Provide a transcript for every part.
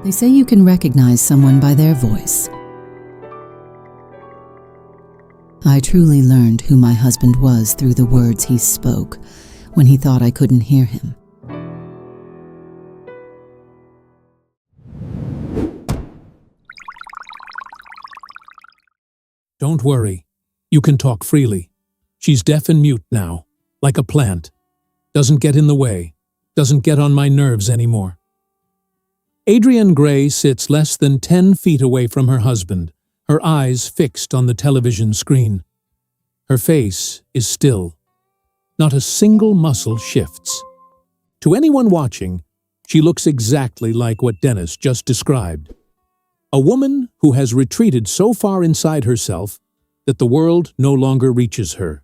They say you can recognize someone by their voice. I truly learned who my husband was through the words he spoke when he thought I couldn't hear him. Don't worry. You can talk freely. She's deaf and mute now, like a plant. Doesn't get in the way. Doesn't get on my nerves anymore. Adrienne Gray sits less than 10 feet away from her husband, her eyes fixed on the television screen. Her face is still. Not a single muscle shifts. To anyone watching, she looks exactly like what Dennis just described. A woman who has retreated so far inside herself that the world no longer reaches her.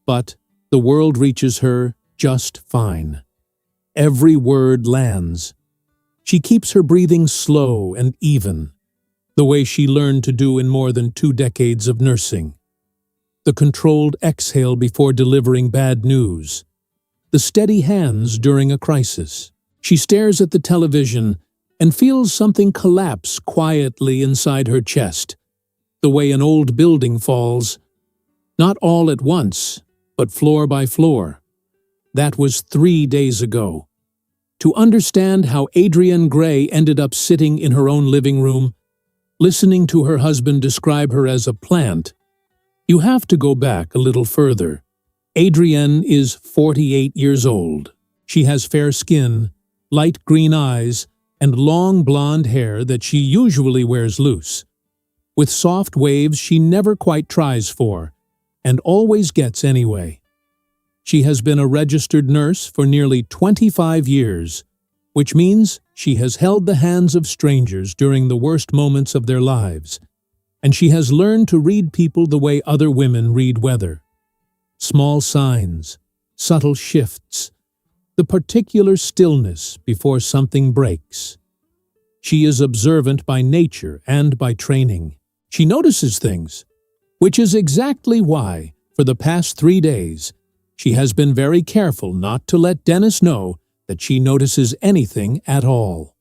But the world reaches her just fine. Every word lands. She keeps her breathing slow and even, the way she learned to do in more than 2 decades of nursing. The controlled exhale before delivering bad news. The steady hands during a crisis. She stares at the television and feels something collapse quietly inside her chest, the way an old building falls, not all at once, but floor by floor. That was 3 days ago. To understand how Adrienne Gray ended up sitting in her own living room, listening to her husband describe her as a plant, you have to go back a little further. Adrienne is 48 years old. She has fair skin, light green eyes, and long blonde hair that she usually wears loose. With soft waves she never quite tries for, and always gets anyway. She has been a registered nurse for nearly 25 years, which means she has held the hands of strangers during the worst moments of their lives, and she has learned to read people the way other women read weather. Small signs, subtle shifts, the particular stillness before something breaks. She is observant by nature and by training. She notices things, which is exactly why, for the past 3 days, she has been very careful not to let Dennis know that she notices anything at all.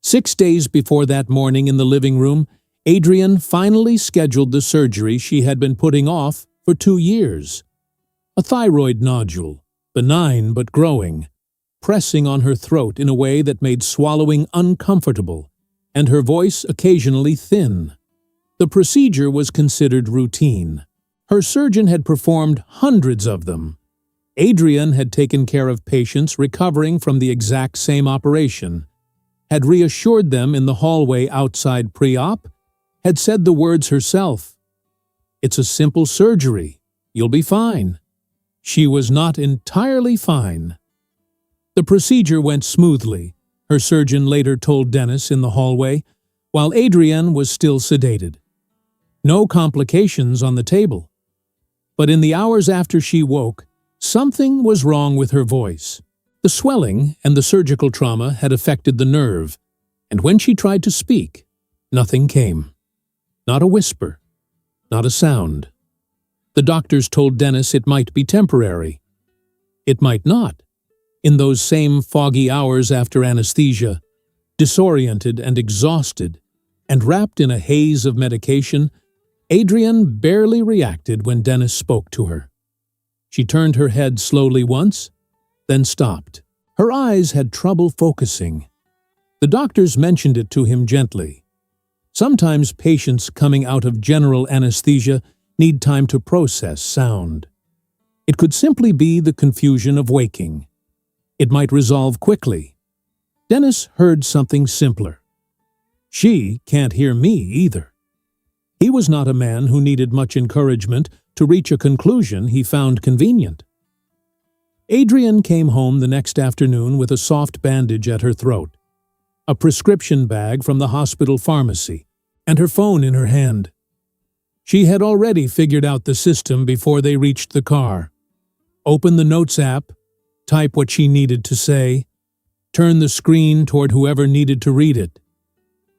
6 days before that morning in the living room, Adrienne finally scheduled the surgery she had been putting off for 2 years. A thyroid nodule, benign but growing, pressing on her throat in a way that made swallowing uncomfortable, and her voice occasionally thin. The procedure was considered routine. Her surgeon had performed hundreds of them. Adrienne had taken care of patients recovering from the exact same operation, had reassured them in the hallway outside pre-op, had said the words herself. "It's a simple surgery. You'll be fine." She was not entirely fine. The procedure went smoothly, her surgeon later told Dennis in the hallway, while Adrienne was still sedated. No complications on the table. But in the hours after she woke, something was wrong with her voice. The swelling and the surgical trauma had affected the nerve, and when she tried to speak, nothing came. Not a whisper, not a sound. The doctors told Dennis it might be temporary. It might not. In those same foggy hours after anesthesia, disoriented and exhausted, and wrapped in a haze of medication, Adrienne barely reacted when Dennis spoke to her. She turned her head slowly once, then stopped. Her eyes had trouble focusing. The doctors mentioned it to him gently. Sometimes patients coming out of general anesthesia need time to process sound. It could simply be the confusion of waking. It might resolve quickly. Dennis heard something simpler. She can't hear me either. He was not a man who needed much encouragement to reach a conclusion he found convenient. Adrienne came home the next afternoon with a soft bandage at her throat, a prescription bag from the hospital pharmacy, and her phone in her hand. She had already figured out the system before they reached the car. Open the Notes app, type what she needed to say, turn the screen toward whoever needed to read it.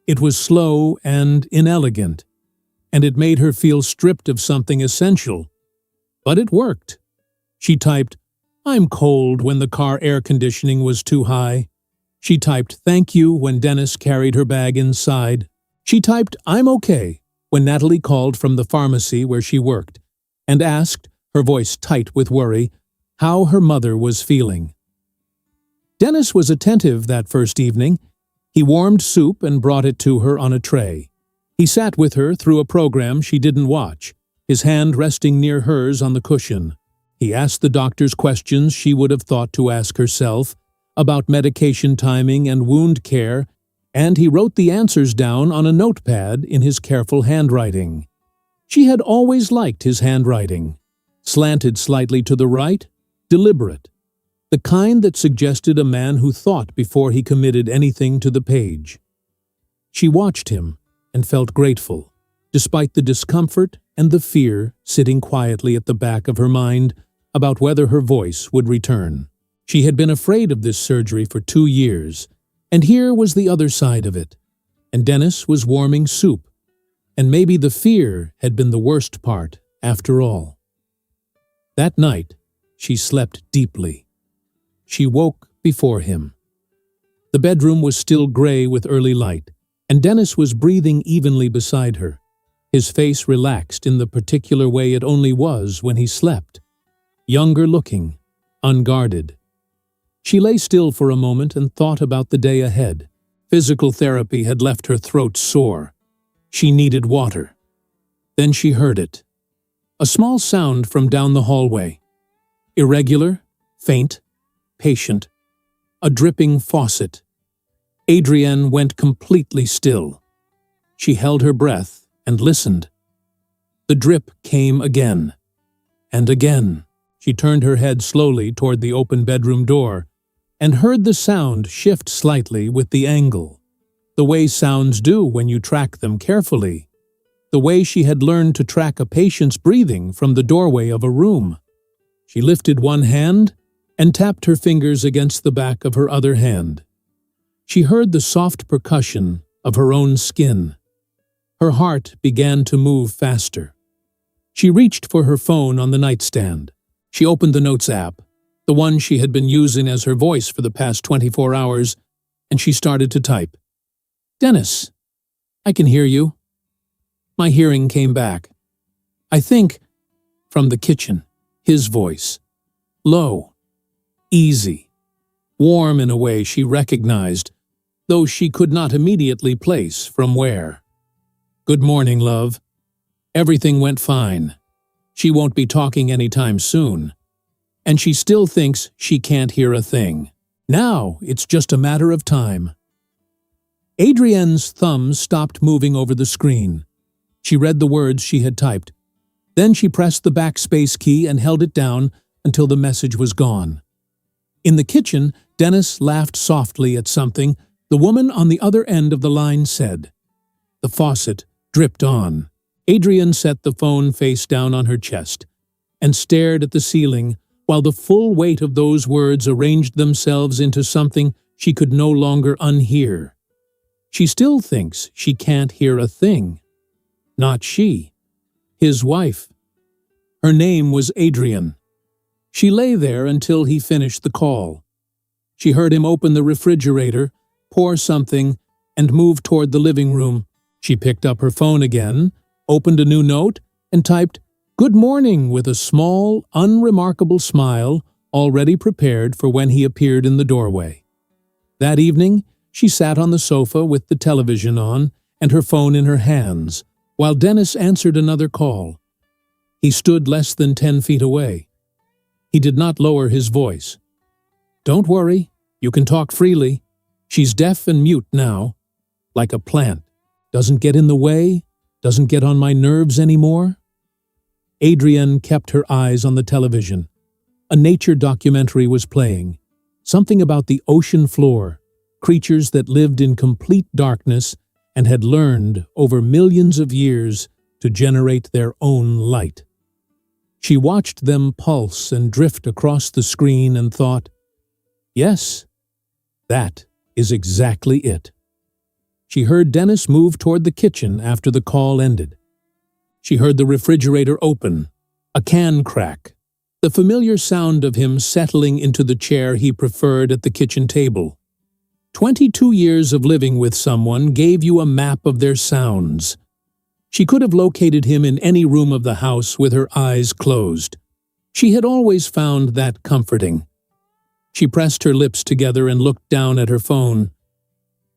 It was slow and inelegant, and it made her feel stripped of something essential. But it worked. She typed, "I'm cold," when the car air conditioning was too high. She typed "thank you" when Dennis carried her bag inside. She typed "I'm okay" when Natalie called from the pharmacy where she worked and asked, her voice tight with worry, how her mother was feeling. Dennis was attentive that first evening. He warmed soup and brought it to her on a tray. He sat with her through a program she didn't watch, his hand resting near hers on the cushion. He asked the doctors questions she would have thought to ask herself, about medication timing and wound care, and he wrote the answers down on a notepad in his careful handwriting. She had always liked his handwriting. Slanted slightly to the right, deliberate. The kind that suggested a man who thought before he committed anything to the page. She watched him and felt grateful, despite the discomfort and the fear sitting quietly at the back of her mind about whether her voice would return. She had been afraid of this surgery for 2 years, and here was the other side of it. And Dennis was warming soup, and maybe the fear had been the worst part after all. That night, she slept deeply. She woke before him. The bedroom was still gray with early light, and Dennis was breathing evenly beside her, his face relaxed in the particular way it only was when he slept, younger looking, unguarded. She lay still for a moment and thought about the day ahead. Physical therapy had left her throat sore. She needed water. Then she heard it. A small sound from down the hallway. Irregular, faint, patient. A dripping faucet. Adrienne went completely still. She held her breath and listened. The drip came again. And again. She turned her head slowly toward the open bedroom door and heard the sound shift slightly with the angle, the way sounds do when you track them carefully, the way she had learned to track a patient's breathing from the doorway of a room. She lifted one hand and tapped her fingers against the back of her other hand. She heard the soft percussion of her own skin. Her heart began to move faster. She reached for her phone on the nightstand. She opened the Notes app, the one she had been using as her voice for the past 24 hours, and she started to type. "Dennis, I can hear you." My hearing came back. I think, from the kitchen, his voice. Low, easy, warm in a way she recognized, though she could not immediately place from where. "Good morning, love. Everything went fine. She won't be talking anytime soon. And she still thinks she can't hear a thing. Now it's just a matter of time." Adrienne's thumbs stopped moving over the screen. She read the words she had typed. Then she pressed the backspace key and held it down until the message was gone. In the kitchen, Dennis laughed softly at something the woman on the other end of the line said. The faucet dripped on. Adrienne set the phone face down on her chest and stared at the ceiling while the full weight of those words arranged themselves into something she could no longer unhear. She still thinks she can't hear a thing. Not she. His wife. Her name was Adrienne. She lay there until he finished the call. She heard him open the refrigerator, pour something, and move toward the living room. She picked up her phone again, opened a new note, and typed, "Good morning," with a small, unremarkable smile already prepared for when he appeared in the doorway. That evening, she sat on the sofa with the television on and her phone in her hands, while Dennis answered another call. He stood less than 10 feet away. He did not lower his voice. "Don't worry, you can talk freely. She's deaf and mute now, like a plant. Doesn't get in the way, doesn't get on my nerves anymore." Adrienne kept her eyes on the television. A nature documentary was playing, something about the ocean floor, creatures that lived in complete darkness and had learned over millions of years to generate their own light. She watched them pulse and drift across the screen and thought, yes, that is exactly it. She heard Dennis move toward the kitchen after the call ended. She heard the refrigerator open, a can crack, the familiar sound of him settling into the chair he preferred at the kitchen table. 22 years of living with someone gave you a map of their sounds. She could have located him in any room of the house with her eyes closed. She had always found that comforting. She pressed her lips together and looked down at her phone.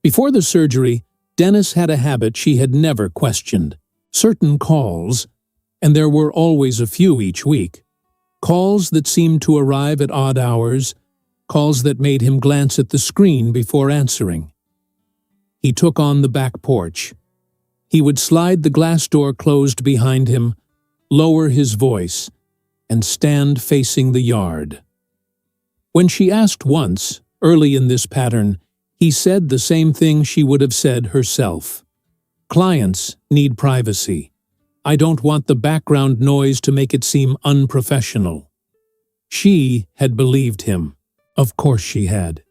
Before the surgery, Dennis had a habit she had never questioned. Certain calls, and there were always a few each week. Calls that seemed to arrive at odd hours, calls that made him glance at the screen before answering. He took on the back porch. He would slide the glass door closed behind him, lower his voice, and stand facing the yard. When she asked once, early in this pattern, he said the same thing she would have said herself. Clients need privacy. I don't want the background noise to make it seem unprofessional. She had believed him. Of course she had.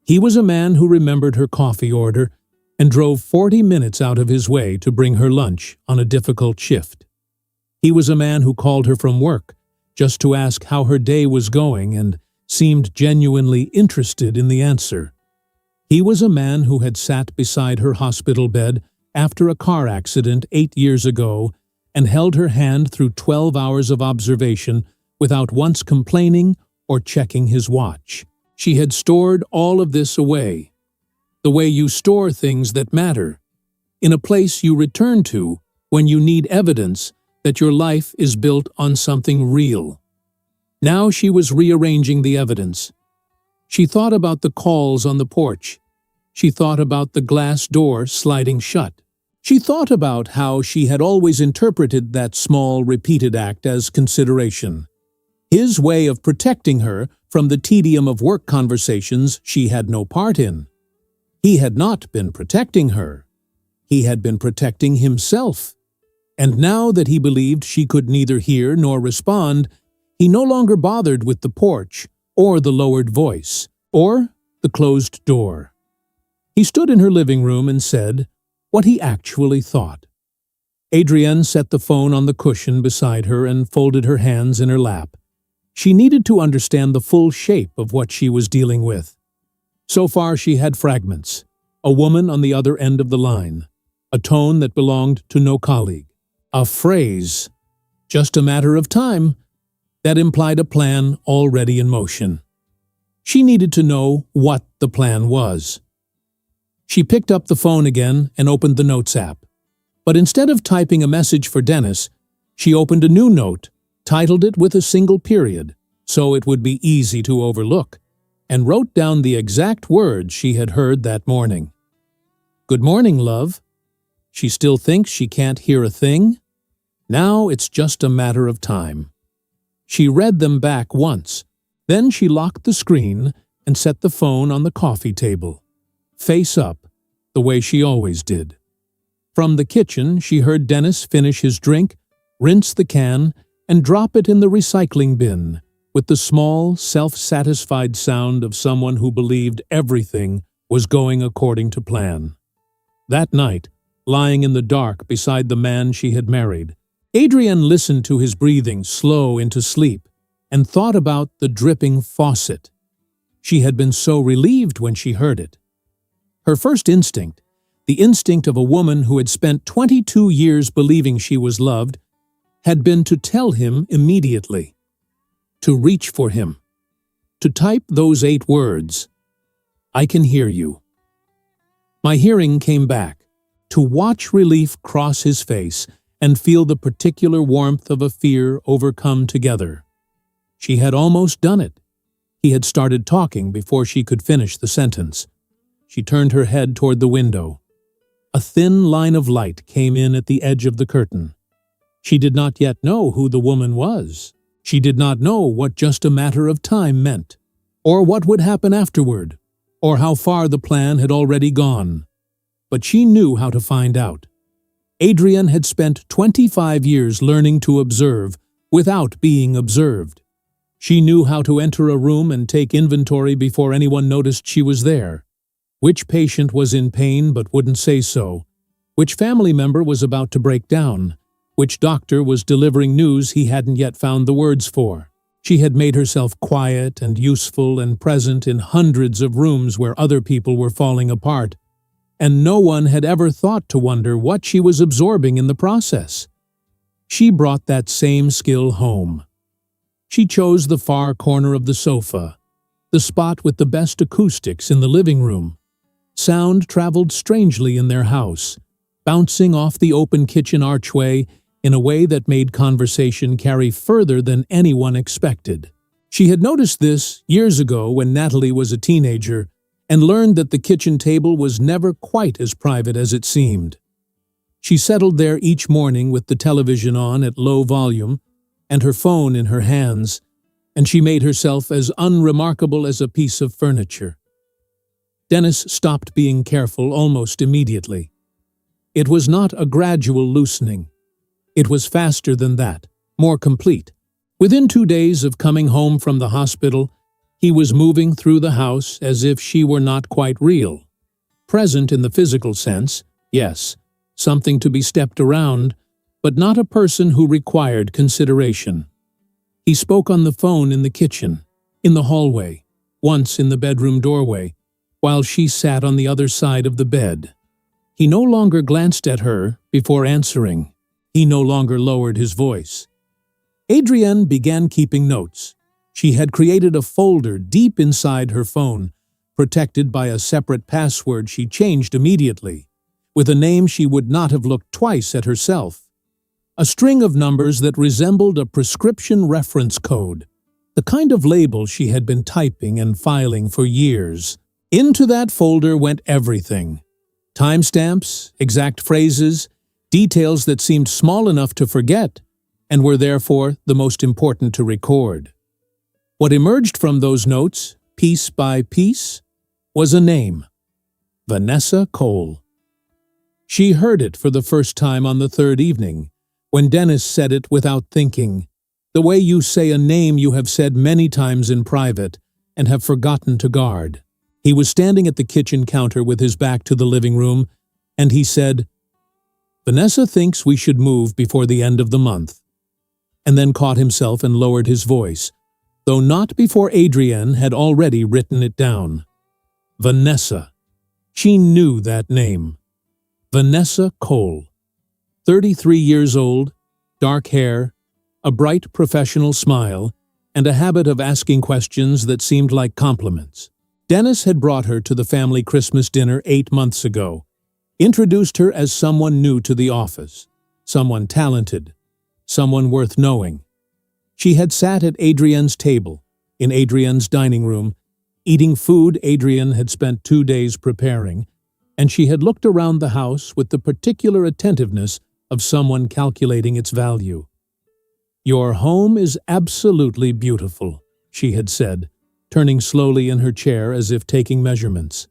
He was a man who remembered her coffee order and drove 40 minutes out of his way to bring her lunch on a difficult shift. He was a man who called her from work just to ask how her day was going and seemed genuinely interested in the answer. He was a man who had sat beside her hospital bed after a car accident 8 years ago and held her hand through 12 hours of observation without once complaining or checking his watch. She had stored all of this away, the way you store things that matter, in a place you return to when you need evidence that your life is built on something real. Now she was rearranging the evidence. She thought about the calls on the porch. She thought about the glass door sliding shut. She thought about how she had always interpreted that small, repeated act as consideration. His way of protecting her from the tedium of work conversations she had no part in. He had not been protecting her. He had been protecting himself. And now that he believed she could neither hear nor respond, he no longer bothered with the porch, or the lowered voice, or the closed door. He stood in her living room and said what he actually thought. Adrienne set the phone on the cushion beside her and folded her hands in her lap. She needed to understand the full shape of what she was dealing with. So far she had fragments, a woman on the other end of the line, a tone that belonged to no colleague, a phrase, just a matter of time, that implied a plan already in motion. She needed to know what the plan was. She picked up the phone again and opened the Notes app. But instead of typing a message for Dennis, she opened a new note, titled it with a single period, so it would be easy to overlook, and wrote down the exact words she had heard that morning. Good morning, love. She still thinks she can't hear a thing? Now it's just a matter of time. She read them back once. Then she locked the screen and set the phone on the coffee table, face up, the way she always did. From the kitchen, she heard Dennis finish his drink, rinse the can, and drop it in the recycling bin, with the small, self-satisfied sound of someone who believed everything was going according to plan. That night, lying in the dark beside the man she had married, Adrienne listened to his breathing slow into sleep and thought about the dripping faucet. She had been so relieved when she heard it. Her first instinct, the instinct of a woman who had spent 22 years believing she was loved, had been to tell him immediately, to reach for him, to type those 8 words, I can hear you. My hearing came back, to watch relief cross his face and feel the particular warmth of a fear overcome together. She had almost done it. He had started talking before she could finish the sentence. She turned her head toward the window. A thin line of light came in at the edge of the curtain. She did not yet know who the woman was. She did not know what just a matter of time meant, or what would happen afterward, or how far the plan had already gone. But she knew how to find out. Adrienne had spent 25 years learning to observe without being observed. She knew how to enter a room and take inventory before anyone noticed she was there. Which patient was in pain but wouldn't say so? Which family member was about to break down? Which doctor was delivering news he hadn't yet found the words for? She had made herself quiet and useful and present in hundreds of rooms where other people were falling apart, and no one had ever thought to wonder what she was absorbing in the process. She brought that same skill home. She chose the far corner of the sofa, the spot with the best acoustics in the living room. Sound traveled strangely in their house, bouncing off the open kitchen archway in a way that made conversation carry further than anyone expected. She had noticed this years ago when Natalie was a teenager and learned that the kitchen table was never quite as private as it seemed. She settled there each morning with the television on at low volume and her phone in her hands, and she made herself as unremarkable as a piece of furniture. Dennis stopped being careful almost immediately. It was not a gradual loosening. It was faster than that, more complete. Within 2 days of coming home from the hospital, he was moving through the house as if she were not quite real. Present in the physical sense, yes, something to be stepped around, but not a person who required consideration. He spoke on the phone in the kitchen, in the hallway, once in the bedroom doorway, while she sat on the other side of the bed. He no longer glanced at her before answering. He no longer lowered his voice. Adrienne began keeping notes. She had created a folder deep inside her phone, protected by a separate password she changed immediately, with a name she would not have looked twice at herself. A string of numbers that resembled a prescription reference code, the kind of label she had been typing and filing for years. Into that folder went everything. Timestamps, exact phrases, details that seemed small enough to forget, and were therefore the most important to record. What emerged from those notes, piece by piece, was a name: Vanessa Cole. She heard it for the first time on the third evening, when Dennis said it without thinking, the way you say a name you have said many times in private and have forgotten to guard. He was standing at the kitchen counter with his back to the living room, and he said, "Vanessa thinks we should move before the end of the month," and then caught himself and lowered his voice, though not before Adrienne had already written it down. Vanessa. She knew that name. Vanessa Cole. 33 years old, dark hair, a bright professional smile, and a habit of asking questions that seemed like compliments. Dennis had brought her to the family Christmas dinner 8 months ago, introduced her as someone new to the office, someone talented, someone worth knowing. She had sat at Adrienne's table, in Adrienne's dining room, eating food Adrienne had spent 2 days preparing, and she had looked around the house with the particular attentiveness of someone calculating its value. "Your home is absolutely beautiful," she had said, turning slowly in her chair as if taking measurements.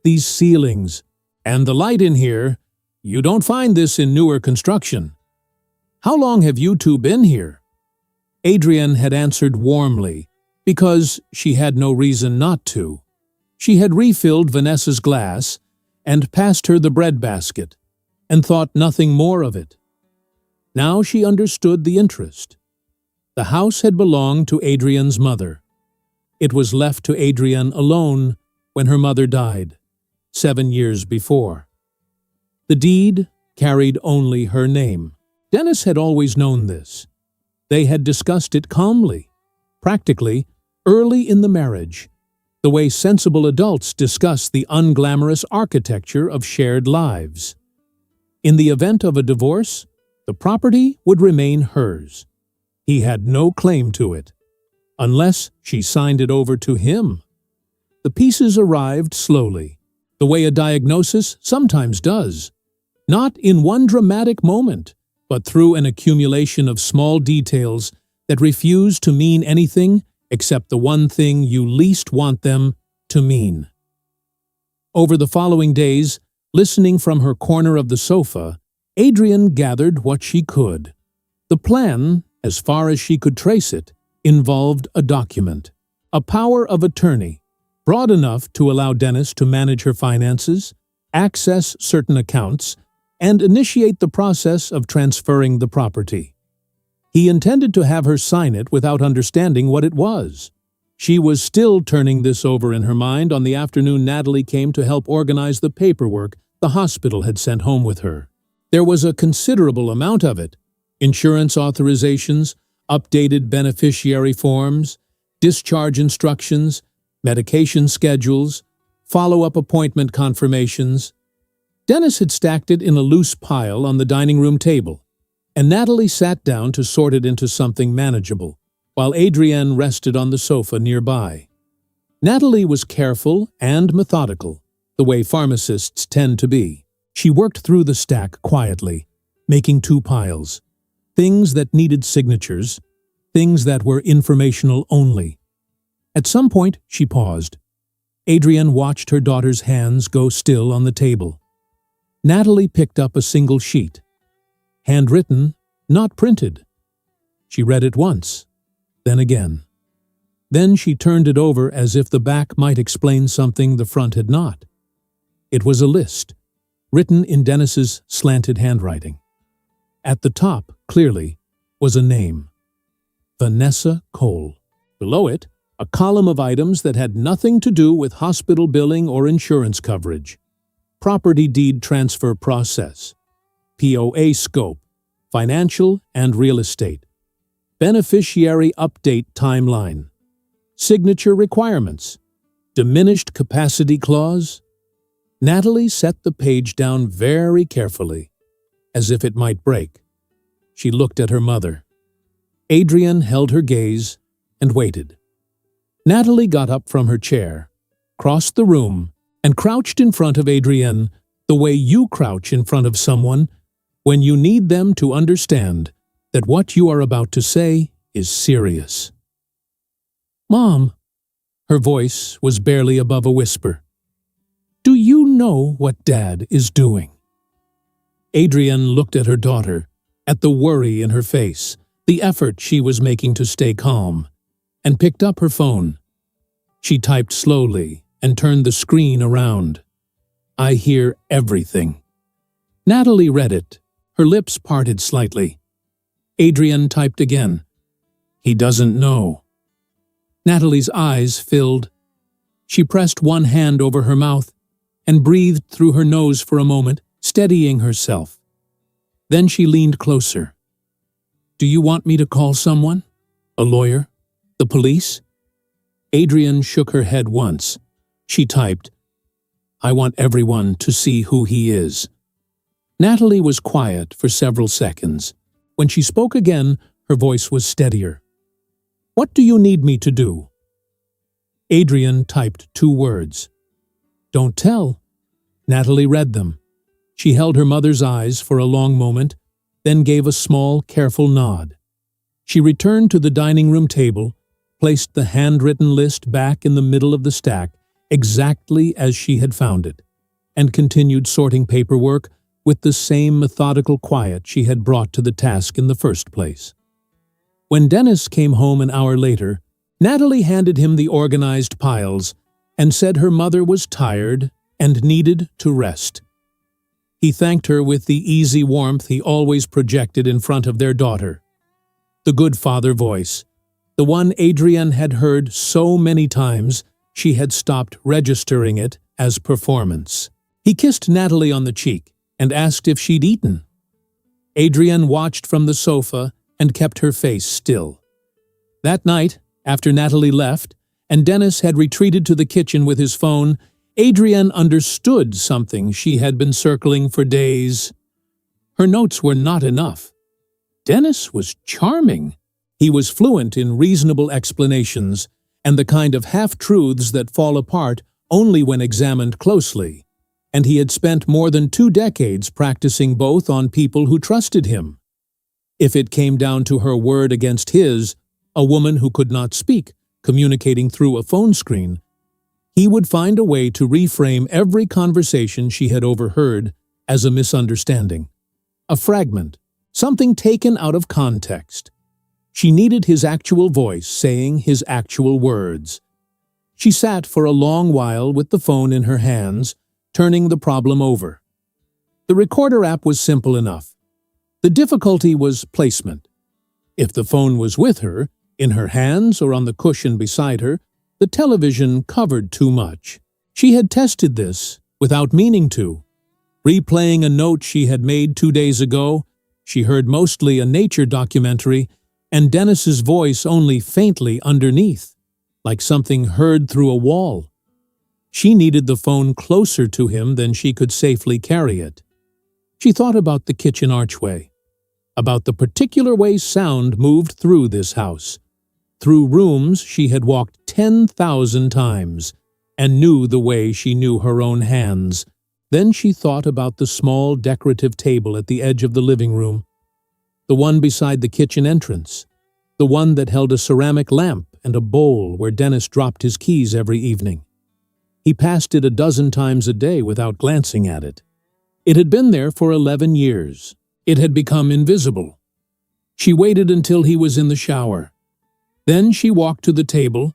"These ceilings, and the light in here, you don't find this in newer construction. How long have you two been here?" Adrienne had answered warmly, because she had no reason not to. She had refilled Vanessa's glass and passed her the bread basket, and thought nothing more of it. Now she understood the interest. The house had belonged to Adrienne's mother. It was left to Adrienne alone when her mother died, 7 years before. The deed carried only her name. Dennis had always known this. They had discussed it calmly, practically, early in the marriage, the way sensible adults discuss the unglamorous architecture of shared lives. In the event of a divorce, the property would remain hers. He had no claim to it, unless she signed it over to him. The pieces arrived slowly, the way a diagnosis sometimes does, not in one dramatic moment, but through an accumulation of small details that refuse to mean anything except the one thing you least want them to mean. Over the following days, listening from her corner of the sofa, Adrienne gathered what she could. The plan, as far as she could trace it, involved a document, a power of attorney, broad enough to allow Dennis to manage her finances, access certain accounts, and initiate the process of transferring the property. He intended to have her sign it without understanding what it was. She was still turning this over in her mind on the afternoon Natalie came to help organize the paperwork the hospital had sent home with her. There was a considerable amount of it: insurance authorizations, updated beneficiary forms, discharge instructions, medication schedules, follow-up appointment confirmations. Dennis had stacked it in a loose pile on the dining room table, and Natalie sat down to sort it into something manageable, while Adrienne rested on the sofa nearby. Natalie was careful and methodical, the way pharmacists tend to be. She worked through the stack quietly, making two piles: things that needed signatures, things that were informational only. At some point, she paused. Adrienne watched her daughter's hands go still on the table. Natalie picked up a single sheet. Handwritten, not printed. She read it once, then again. Then she turned it over as if the back might explain something the front had not. It was a list, written in Dennis's slanted handwriting. At the top, clearly, was a name: Vanessa Cole. Below it, a column of items that had nothing to do with hospital billing or insurance coverage. Property deed transfer process, POA scope, financial and real estate, beneficiary update timeline, signature requirements, diminished capacity clause. Natalie set the page down very carefully, as if it might break. She looked at her mother. Adrienne held her gaze and waited. Natalie got up from her chair, crossed the room, and crouched in front of Adrienne the way you crouch in front of someone when you need them to understand that what you are about to say is serious. "Mom," her voice was barely above a whisper, "do you know what Dad is doing?" Adrienne looked at her daughter, at the worry in her face, the effort she was making to stay calm, and picked up her phone. She typed slowly and turned the screen around. "I hear everything." Natalie read it, her lips parted slightly. Adrienne typed again. "He doesn't know." Natalie's eyes filled. She pressed one hand over her mouth and breathed through her nose for a moment, steadying herself. Then she leaned closer. "Do you want me to call someone? A lawyer? The police?" Adrienne shook her head once. She typed, "I want everyone to see who he is." Natalie was quiet for several seconds. When she spoke again, her voice was steadier. "What do you need me to do?" Adrienne typed 2 words. "Don't tell." Natalie read them. She held her mother's eyes for a long moment, then gave a small, careful nod. She returned to the dining room table, placed the handwritten list back in the middle of the stack, exactly as she had found it, and continued sorting paperwork with the same methodical quiet she had brought to the task in the first place. When Dennis came home an hour later, Natalie handed him the organized piles and said her mother was tired and needed to rest. He thanked her with the easy warmth he always projected in front of their daughter. The good father voice, the one Adrienne had heard so many times she had stopped registering it as performance. He kissed Natalie on the cheek and asked if she'd eaten. Adrienne watched from the sofa and kept her face still. That night, after Natalie left, and Dennis had retreated to the kitchen with his phone, Adrienne understood something she had been circling for days. Her notes were not enough. Dennis was charming. He was fluent in reasonable explanations and the kind of half-truths that fall apart only when examined closely, and he had spent more than 2 decades practicing both on people who trusted him. If it came down to her word against his, a woman who could not speak, communicating through a phone screen, he would find a way to reframe every conversation she had overheard as a misunderstanding, a fragment, something taken out of context. She needed his actual voice saying his actual words. She sat for a long while with the phone in her hands, turning the problem over. The recorder app was simple enough. The difficulty was placement. If the phone was with her, in her hands or on the cushion beside her, the television covered too much. She had tested this without meaning to. Replaying a note she had made 2 days ago, she heard mostly a nature documentary and Dennis's voice only faintly underneath, like something heard through a wall. She needed the phone closer to him than she could safely carry it. She thought about the kitchen archway, about the particular way sound moved through this house, through rooms she had walked 10,000 times, and knew the way she knew her own hands. Then she thought about the small decorative table at the edge of the living room, the one beside the kitchen entrance, the one that held a ceramic lamp and a bowl where Dennis dropped his keys every evening. He passed it a dozen times a day without glancing at it. It had been there for 11 years. It had become invisible. She waited until he was in the shower. Then she walked to the table,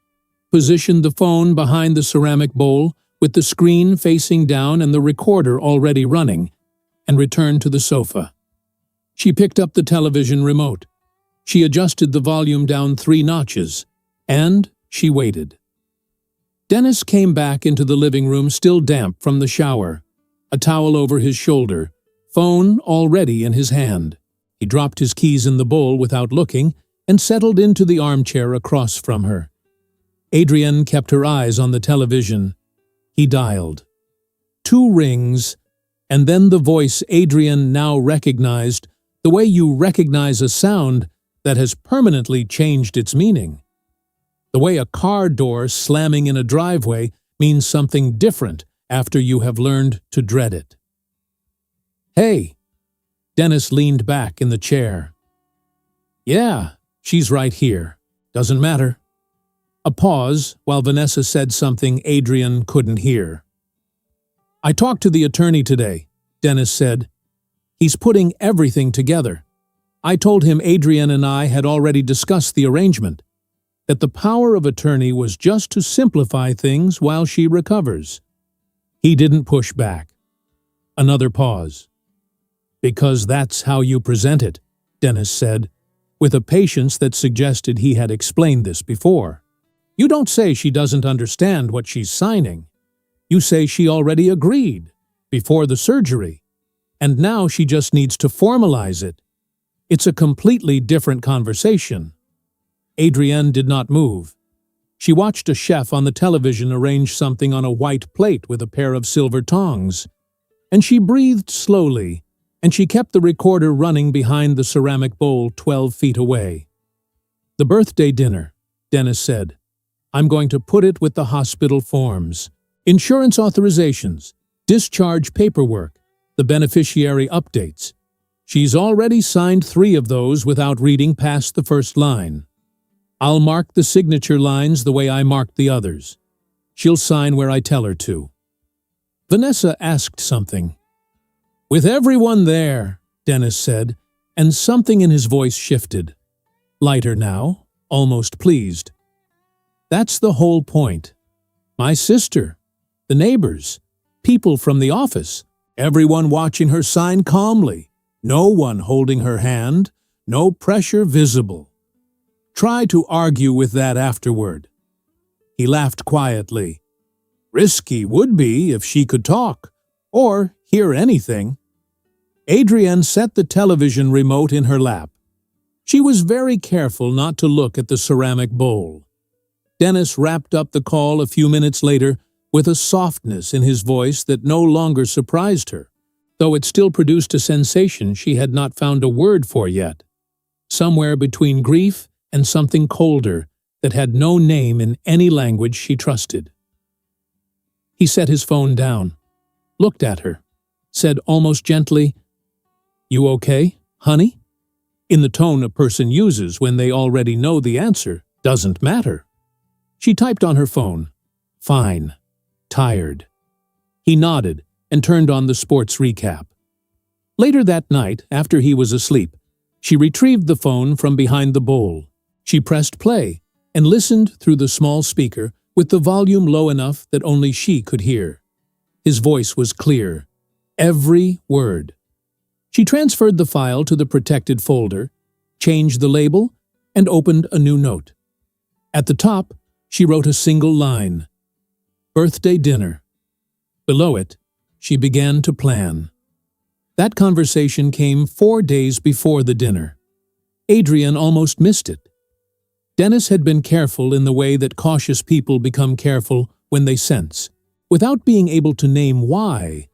positioned the phone behind the ceramic bowl with the screen facing down and the recorder already running, and returned to the sofa. She picked up the television remote. She adjusted the volume down 3 notches, and she waited. Dennis came back into the living room still damp from the shower, a towel over his shoulder, phone already in his hand. He dropped his keys in the bowl without looking and settled into the armchair across from her. Adrienne kept her eyes on the television. He dialed. 2 rings, and then the voice Adrienne now recognized, the way you recognize a sound that has permanently changed its meaning. The way a car door slamming in a driveway means something different after you have learned to dread it. "Hey." Dennis leaned back in the chair. "Yeah, she's right here. Doesn't matter." A pause while Vanessa said something Adrienne couldn't hear. "I talked to the attorney today," Dennis said. "He's putting everything together. I told him Adrienne and I had already discussed the arrangement, that the power of attorney was just to simplify things while she recovers." He didn't push back. Another pause. "Because that's how you present it," Dennis said, with a patience that suggested he had explained this before. "You don't say she doesn't understand what she's signing. You say she already agreed, before the surgery, and now she just needs to formalize it. It's a completely different conversation." Adrienne did not move. She watched a chef on the television arrange something on a white plate with a pair of silver tongs, and she breathed slowly, and she kept the recorder running behind the ceramic bowl 12 feet away. "The birthday dinner," Dennis said. "I'm going to put it with the hospital forms, insurance authorizations, discharge paperwork, the beneficiary updates. She's already signed 3 of those without reading past the first line. I'll mark the signature lines the way I marked the others. She'll sign where I tell her to." Vanessa asked something. "With everyone there," Dennis said, and something in his voice shifted. Lighter now, almost pleased. "That's the whole point. My sister, the neighbors, people from the office, everyone watching her sign calmly, no one holding her hand, no pressure visible. Try to argue with that afterward." He laughed quietly. "Risky would be if she could talk, or hear anything." Adrienne set the television remote in her lap. She was very careful not to look at the ceramic bowl. Dennis wrapped up the call a few minutes later with a softness in his voice that no longer surprised her, though it still produced a sensation she had not found a word for yet, somewhere between grief and something colder that had no name in any language she trusted. He set his phone down, looked at her, said almost gently, "You okay, honey?" In the tone a person uses when they already know the answer doesn't matter. She typed on her phone, "Fine, tired." He nodded and turned on the sports recap. Later that night, after he was asleep, she retrieved the phone from behind the bowl. She pressed play and listened through the small speaker with the volume low enough that only she could hear. His voice was clear, every word. She transferred the file to the protected folder, changed the label, and opened a new note. At the top, she wrote a single line: "Birthday dinner." Below it, she began to plan. That conversation came 4 days before the dinner. Adrian almost missed it. Dennis had been careful in the way that cautious people become careful when they sense, without being able to name why,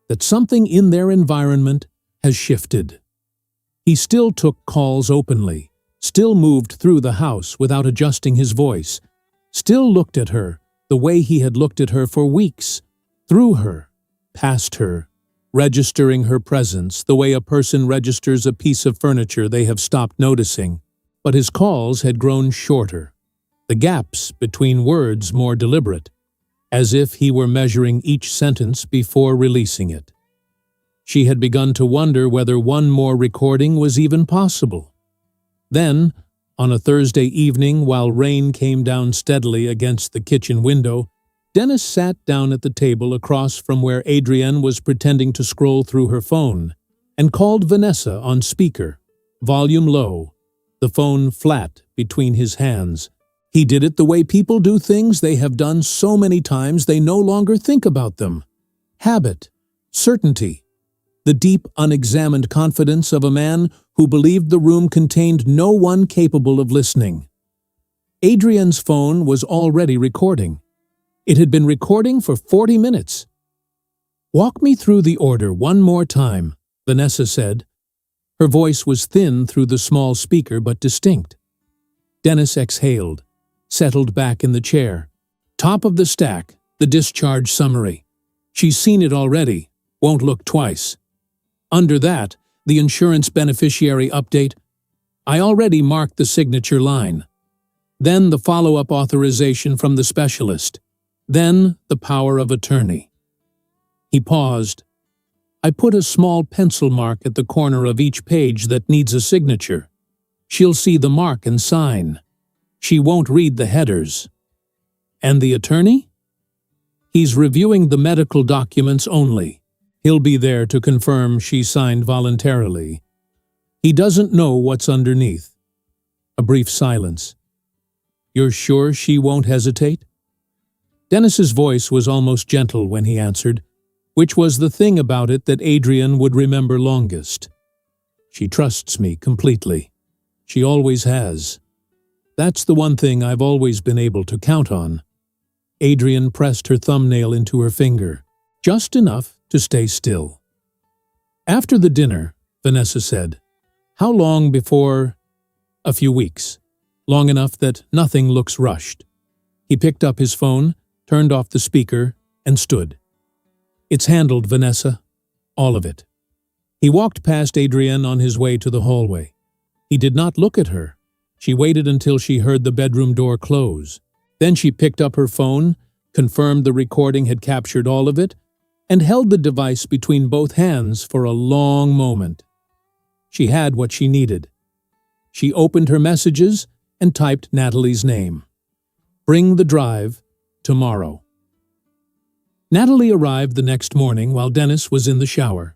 that something in their environment has shifted. He still took calls openly, still moved through the house without adjusting his voice, still looked at her the way he had looked at her for weeks, through her, past her, registering her presence the way a person registers a piece of furniture they have stopped noticing. But his calls had grown shorter, the gaps between words more deliberate, as if he were measuring each sentence before releasing it. She had begun to wonder whether one more recording was even possible. Then, on a Thursday evening while rain came down steadily against the kitchen window, Dennis sat down at the table across from where Adrienne was pretending to scroll through her phone, and called Vanessa on speaker, volume low, the phone flat between his hands. He did it the way people do things they have done so many times they no longer think about them. Habit, certainty, the deep, unexamined confidence of a man who believed the room contained no one capable of listening. Adrienne's phone was already recording. It had been recording for 40 minutes. "Walk me through the order one more time," Vanessa said. Her voice was thin through the small speaker but distinct. Dennis exhaled, settled back in the chair. Top of the stack, the discharge summary. She's seen it already, won't look twice. Under that, the insurance beneficiary update. I already marked the signature line. Then the follow-up authorization from the specialist. Then the power of attorney. He paused. I put a small pencil mark at the corner of each page that needs a signature. She'll see the mark and sign. She won't read the headers. And the attorney? He's reviewing the medical documents only. He'll be there to confirm she signed voluntarily. He doesn't know what's underneath. A brief silence. You're sure she won't hesitate? Dennis's voice was almost gentle when he answered, which was the thing about it that Adrienne would remember longest. She trusts me completely. She always has. That's the one thing I've always been able to count on. Adrienne pressed her thumbnail into her finger, just enough to stay still. After the dinner, Vanessa said, How long before? A few weeks. Long enough that nothing looks rushed. He picked up his phone, turned off the speaker, and stood. It's handled, Vanessa. All of it. He walked past Adrienne on his way to the hallway. He did not look at her. She waited until she heard the bedroom door close. Then she picked up her phone, confirmed the recording had captured all of it, and held the device between both hands for a long moment. She had what she needed. She opened her messages and typed Natalie's name. Bring the drive tomorrow. Natalie arrived the next morning while Dennis was in the shower.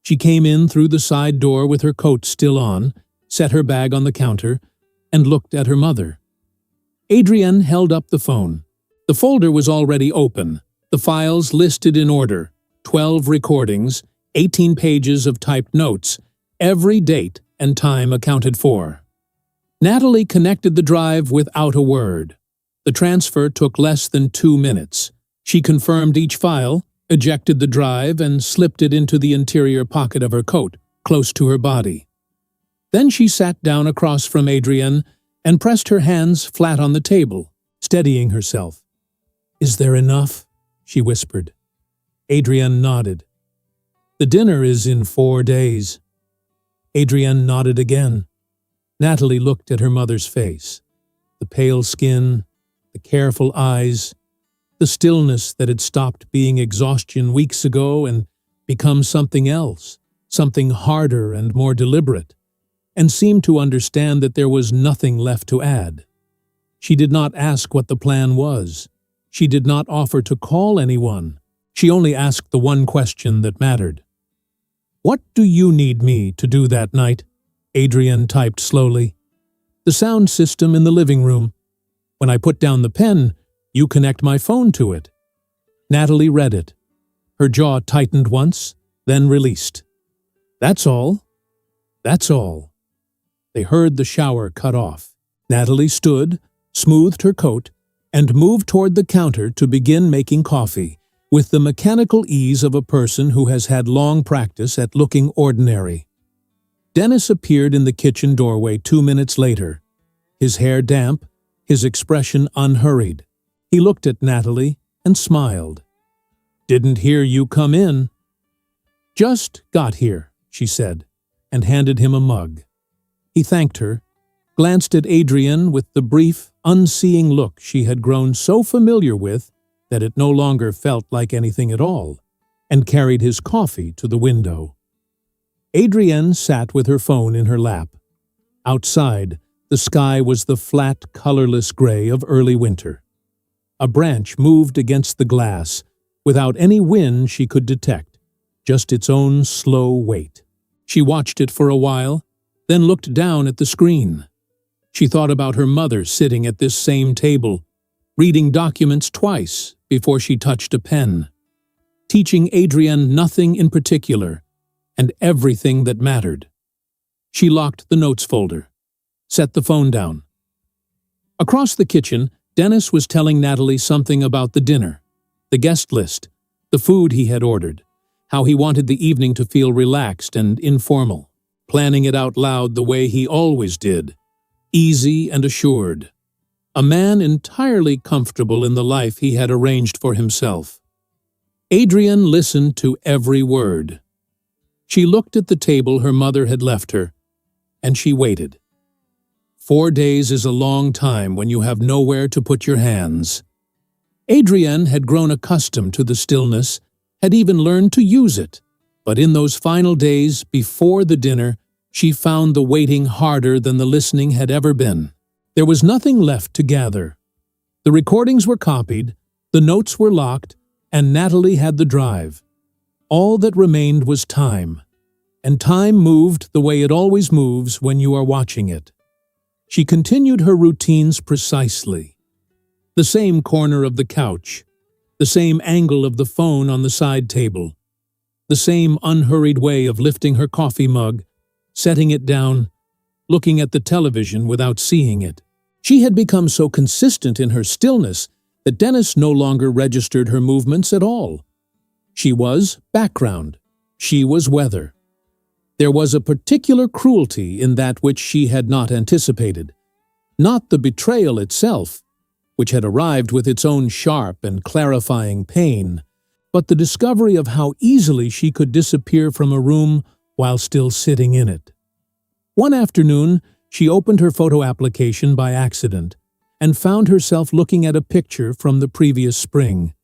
She came in through the side door with her coat still on, set her bag on the counter, and looked at her mother. Adrienne held up the phone. The folder was already open, the files listed in order, 12 recordings, 18 pages of typed notes, every date and time accounted for. Natalie connected the drive without a word. The transfer took less than 2 minutes. She confirmed each file, ejected the drive, and slipped it into the interior pocket of her coat, close to her body. Then she sat down across from Adrienne and pressed her hands flat on the table, steadying herself. Is there enough? She whispered. Adrienne nodded. The dinner is in 4 days. Adrienne nodded again. Natalie looked at her mother's face. The pale skin, the careful eyes, the stillness that had stopped being exhaustion weeks ago and become something else, something harder and more deliberate, and seemed to understand that there was nothing left to add. She did not ask what the plan was. She did not offer to call anyone. She only asked the one question that mattered. What do you need me to do that night? Adrian typed slowly. "The sound system in the living room. When I put down the pen, you connect my phone to it." Natalie read it. Her jaw tightened once, then released. "That's all. That's all." They heard the shower cut off. Natalie stood, smoothed her coat, and moved toward the counter to begin making coffee, with the mechanical ease of a person who has had long practice at looking ordinary. Dennis appeared in the kitchen doorway 2 minutes later, his hair damp, his expression unhurried. He looked at Natalie and smiled. "Didn't hear you come in." "Just got here," she said, and handed him a mug. He thanked her, glanced at Adrian with the brief, unseeing look she had grown so familiar with that it no longer felt like anything at all, and carried his coffee to the window. Adrienne sat with her phone in her lap. Outside, the sky was the flat, colorless gray of early winter. A branch moved against the glass, without any wind she could detect, just its own slow weight. She watched it for a while, then looked down at the screen. She thought about her mother sitting at this same table, reading documents twice before she touched a pen, teaching Adrienne nothing in particular, and everything that mattered. She locked the notes folder, set the phone down. Across the kitchen, Dennis was telling Natalie something about the dinner, the guest list, the food he had ordered, how he wanted the evening to feel relaxed and informal, planning it out loud the way he always did, easy and assured. A man entirely comfortable in the life he had arranged for himself. Adrienne listened to every word. She looked at the table her mother had left her, and she waited. 4 days is a long time when you have nowhere to put your hands. Adrienne had grown accustomed to the stillness, had even learned to use it, but in those final days before the dinner, she found the waiting harder than the listening had ever been. There was nothing left to gather. The recordings were copied, the notes were locked, and Natalie had the drive. All that remained was time, and time moved the way it always moves when you are watching it. She continued her routines precisely. The same corner of the couch, the same angle of the phone on the side table, the same unhurried way of lifting her coffee mug, setting it down, looking at the television without seeing it. She had become so consistent in her stillness that Dennis no longer registered her movements at all. She was background. She was weather. There was a particular cruelty in that which she had not anticipated. Not the betrayal itself, which had arrived with its own sharp and clarifying pain, but the discovery of how easily she could disappear from a room while still sitting in it. One afternoon, she opened her photo application by accident and found herself looking at a picture from the previous spring.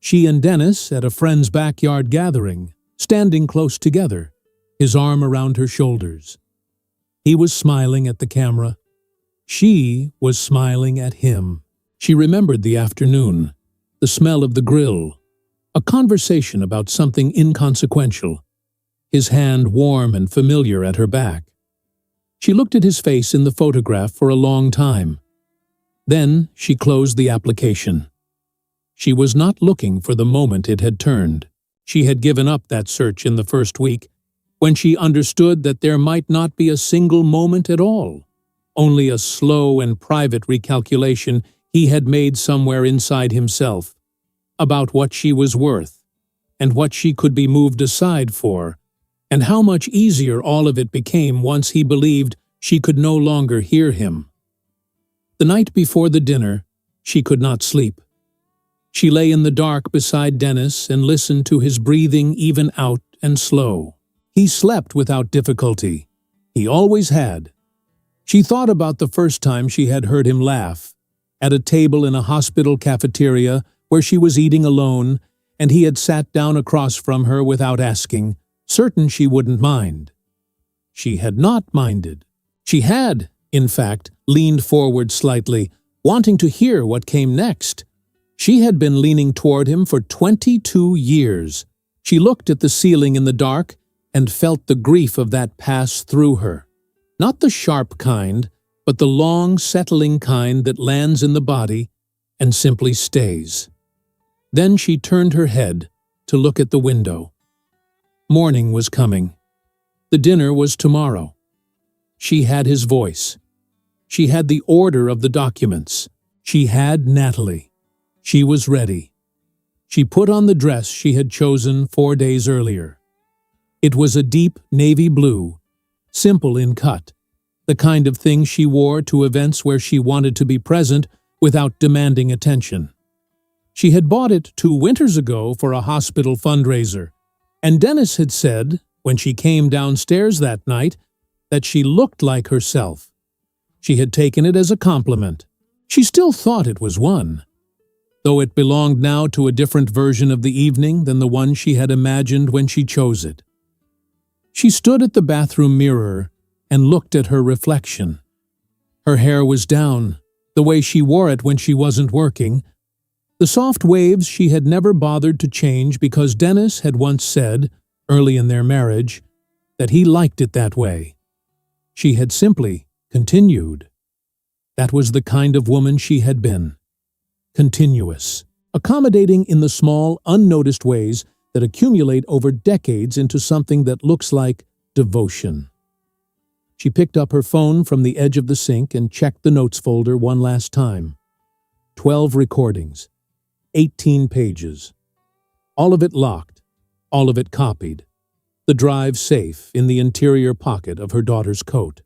She and Dennis at a friend's backyard gathering, standing close together, his arm around her shoulders. He was smiling at the camera. She was smiling at him. She remembered the afternoon, the smell of the grill, a conversation about something inconsequential, his hand warm and familiar at her back. She looked at his face in the photograph for a long time. Then she closed the application. She was not looking for the moment it had turned. She had given up that search in the first week, when she understood that there might not be a single moment at all, only a slow and private recalculation he had made somewhere inside himself, about what she was worth, and what she could be moved aside for, and how much easier all of it became once he believed she could no longer hear him. The night before the dinner, she could not sleep. She lay in the dark beside Dennis and listened to his breathing even out and slow. He slept without difficulty. He always had. She thought about the first time she had heard him laugh, at a table in a hospital cafeteria where she was eating alone, and he had sat down across from her without asking, certain she wouldn't mind. She had not minded. She had, in fact, leaned forward slightly, wanting to hear what came next. She had been leaning toward him for 22 years. She looked at the ceiling in the dark and felt the grief of that pass through her. Not the sharp kind, but the long, settling kind that lands in the body and simply stays. Then she turned her head to look at the window. Morning was coming. The dinner was tomorrow. She had his voice. She had the order of the documents. She had Natalie. She was ready. She put on the dress she had chosen 4 days earlier. It was a deep navy blue, simple in cut, the kind of thing she wore to events where she wanted to be present without demanding attention. She had bought it 2 winters ago for a hospital fundraiser, and Dennis had said, when she came downstairs that night, that she looked like herself. She had taken it as a compliment. She still thought it was one, though it belonged now to a different version of the evening than the one she had imagined when she chose it. She stood at the bathroom mirror and looked at her reflection. Her hair was down, the way she wore it when she wasn't working. The soft waves she had never bothered to change because Dennis had once said, early in their marriage, that he liked it that way. She had simply continued. That was the kind of woman she had been. Continuous, accommodating in the small, unnoticed ways that accumulate over decades into something that looks like devotion. She picked up her phone from the edge of the sink and checked the notes folder one last time. 12 recordings, 18 pages. All of it locked, all of it copied. The drive safe in the interior pocket of her daughter's coat.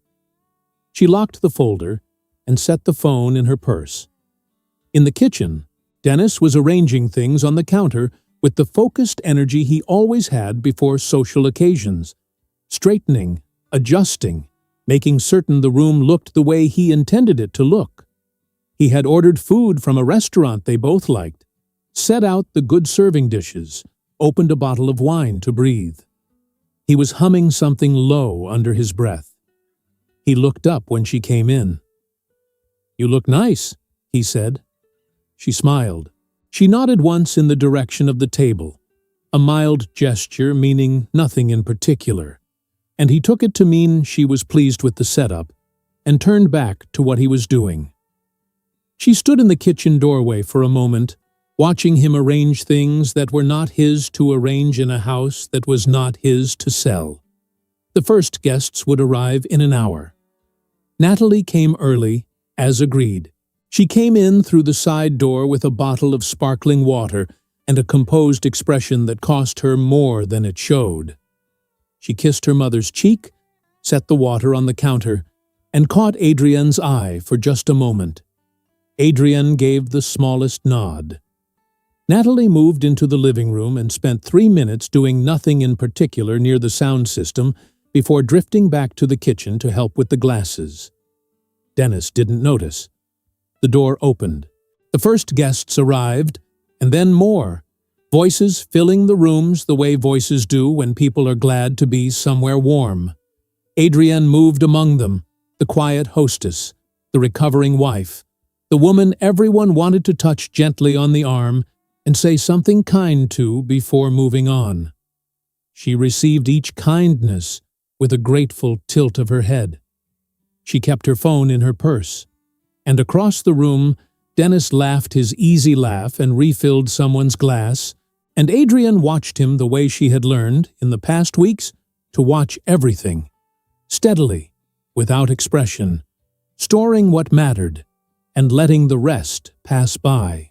She locked the folder and set the phone in her purse. In the kitchen, Dennis was arranging things on the counter with the focused energy he always had before social occasions, straightening, adjusting, making certain the room looked the way he intended it to look. He had ordered food from a restaurant they both liked, set out the good serving dishes, opened a bottle of wine to breathe. He was humming something low under his breath. He looked up when she came in. "You look nice," he said. She smiled. She nodded once in the direction of the table, a mild gesture meaning nothing in particular, and he took it to mean she was pleased with the setup and turned back to what he was doing. She stood in the kitchen doorway for a moment, watching him arrange things that were not his to arrange in a house that was not his to sell. The first guests would arrive in an hour. Natalie came early, as agreed. She came in through the side door with a bottle of sparkling water and a composed expression that cost her more than it showed. She kissed her mother's cheek, set the water on the counter, and caught Adrienne's eye for just a moment. Adrienne gave the smallest nod. Natalie moved into the living room and spent 3 minutes doing nothing in particular near the sound system before drifting back to the kitchen to help with the glasses. Dennis didn't notice. The door opened. The first guests arrived, and then more, voices filling the rooms the way voices do when people are glad to be somewhere warm. Adrienne moved among them, the quiet hostess, the recovering wife, the woman everyone wanted to touch gently on the arm and say something kind to before moving on. She received each kindness with a grateful tilt of her head. She kept her phone in her purse, and across the room, Dennis laughed his easy laugh and refilled someone's glass, and Adrienne watched him the way she had learned, in the past weeks, to watch everything, steadily, without expression, storing what mattered, and letting the rest pass by.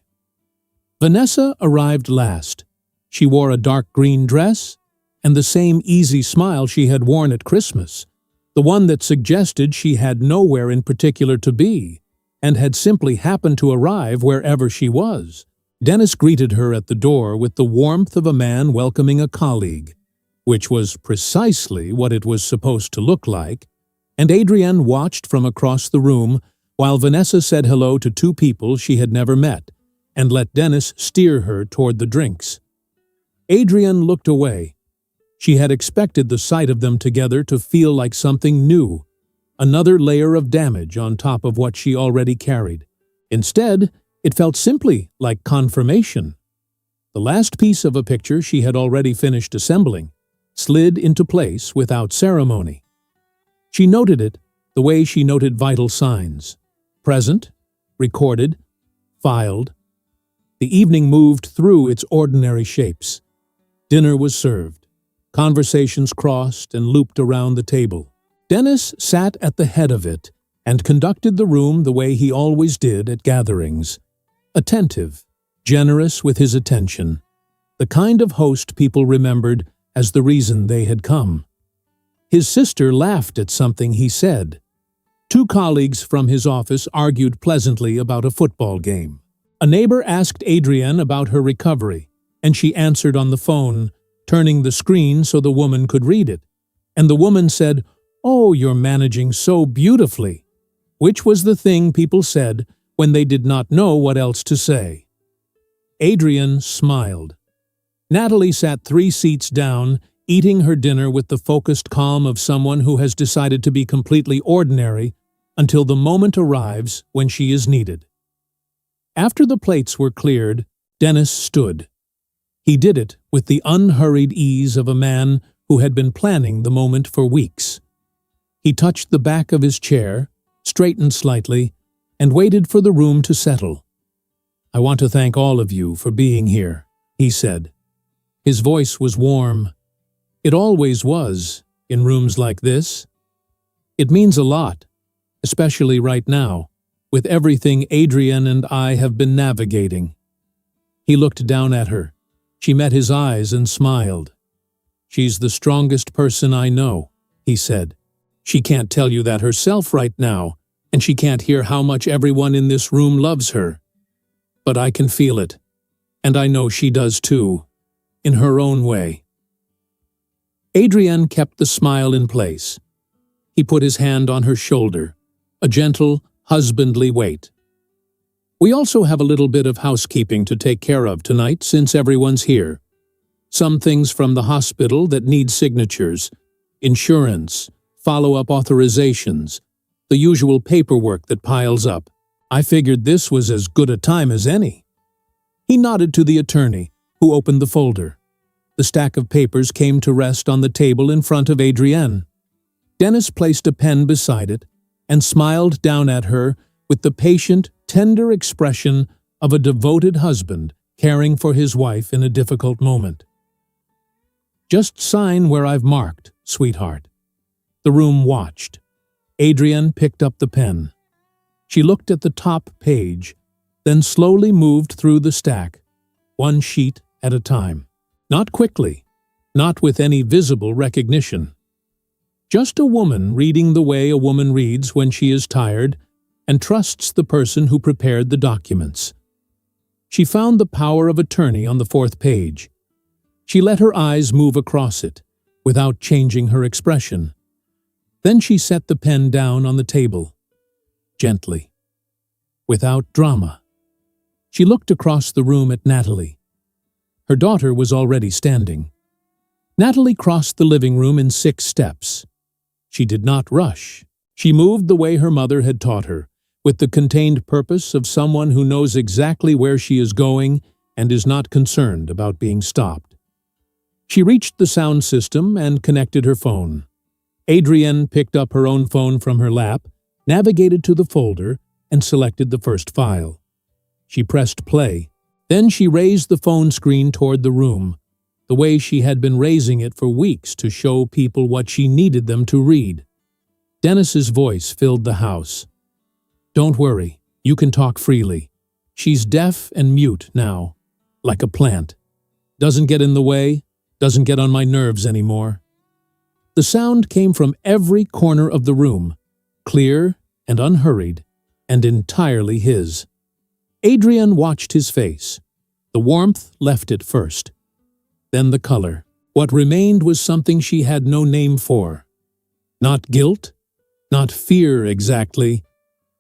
Vanessa arrived last. She wore a dark green dress and the same easy smile she had worn at Christmas, the one that suggested she had nowhere in particular to be, and had simply happened to arrive wherever she was. Dennis greeted her at the door with the warmth of a man welcoming a colleague, which was precisely what it was supposed to look like, and Adrienne watched from across the room while Vanessa said hello to 2 people she had never met, and let Dennis steer her toward the drinks. Adrienne looked away. She had expected the sight of them together to feel like something new, another layer of damage on top of what she already carried. Instead, it felt simply like confirmation. The last piece of a picture she had already finished assembling slid into place without ceremony. She noted it the way she noted vital signs. Present, recorded, filed. The evening moved through its ordinary shapes. Dinner was served. Conversations crossed and looped around the table. Dennis sat at the head of it and conducted the room the way he always did at gatherings. Attentive, generous with his attention. The kind of host people remembered as the reason they had come. His sister laughed at something he said. Two colleagues from his office argued pleasantly about a football game. A neighbor asked Adrienne about her recovery, and she answered on the phone, turning the screen so the woman could read it. And the woman said, "Oh, you're managing so beautifully," which was the thing people said when they did not know what else to say. Adrienne smiled. Natalie sat 3 seats down, eating her dinner with the focused calm of someone who has decided to be completely ordinary until the moment arrives when she is needed. After the plates were cleared, Dennis stood. He did it with the unhurried ease of a man who had been planning the moment for weeks. He touched the back of his chair, straightened slightly, and waited for the room to settle. "I want to thank all of you for being here," he said. His voice was warm. It always was, in rooms like this. It means a lot, especially right now, with everything Adrienne and I have been navigating. He looked down at her. She met his eyes and smiled. "She's the strongest person I know," he said. "She can't tell you that herself right now, and she can't hear how much everyone in this room loves her. But I can feel it, and I know she does too, in her own way." Adrienne kept the smile in place. He put his hand on her shoulder, a gentle, husbandly weight. "We also have a little bit of housekeeping to take care of tonight since everyone's here. Some things from the hospital that need signatures, insurance, follow-up authorizations, the usual paperwork that piles up. I figured this was as good a time as any." He nodded to the attorney, who opened the folder. The stack of papers came to rest on the table in front of Adrienne. Dennis placed a pen beside it and smiled down at her with the patient, tender expression of a devoted husband caring for his wife in a difficult moment. "Just sign where I've marked, sweetheart." The room watched. Adrienne picked up the pen. She looked at the top page, then slowly moved through the stack, one sheet at a time. Not quickly, not with any visible recognition. Just a woman reading the way a woman reads when she is tired and trusts the person who prepared the documents. She found the power of attorney on the 4th page. She let her eyes move across it, without changing her expression. Then she set the pen down on the table, gently, without drama. She looked across the room at Natalie. Her daughter was already standing. Natalie crossed the living room in 6 steps. She did not rush. She moved the way her mother had taught her, with the contained purpose of someone who knows exactly where she is going and is not concerned about being stopped. She reached the sound system and connected her phone. Adrienne picked up her own phone from her lap, navigated to the folder, and selected the first file. She pressed play. Then she raised the phone screen toward the room, the way she had been raising it for weeks to show people what she needed them to read. Dennis's voice filled the house. "Don't worry, you can talk freely. She's deaf and mute now, like a plant. Doesn't get in the way, doesn't get on my nerves anymore." The sound came from every corner of the room, clear and unhurried, and entirely his. Adrienne watched his face. The warmth left it first. Then the color. What remained was something she had no name for. Not guilt, not fear exactly,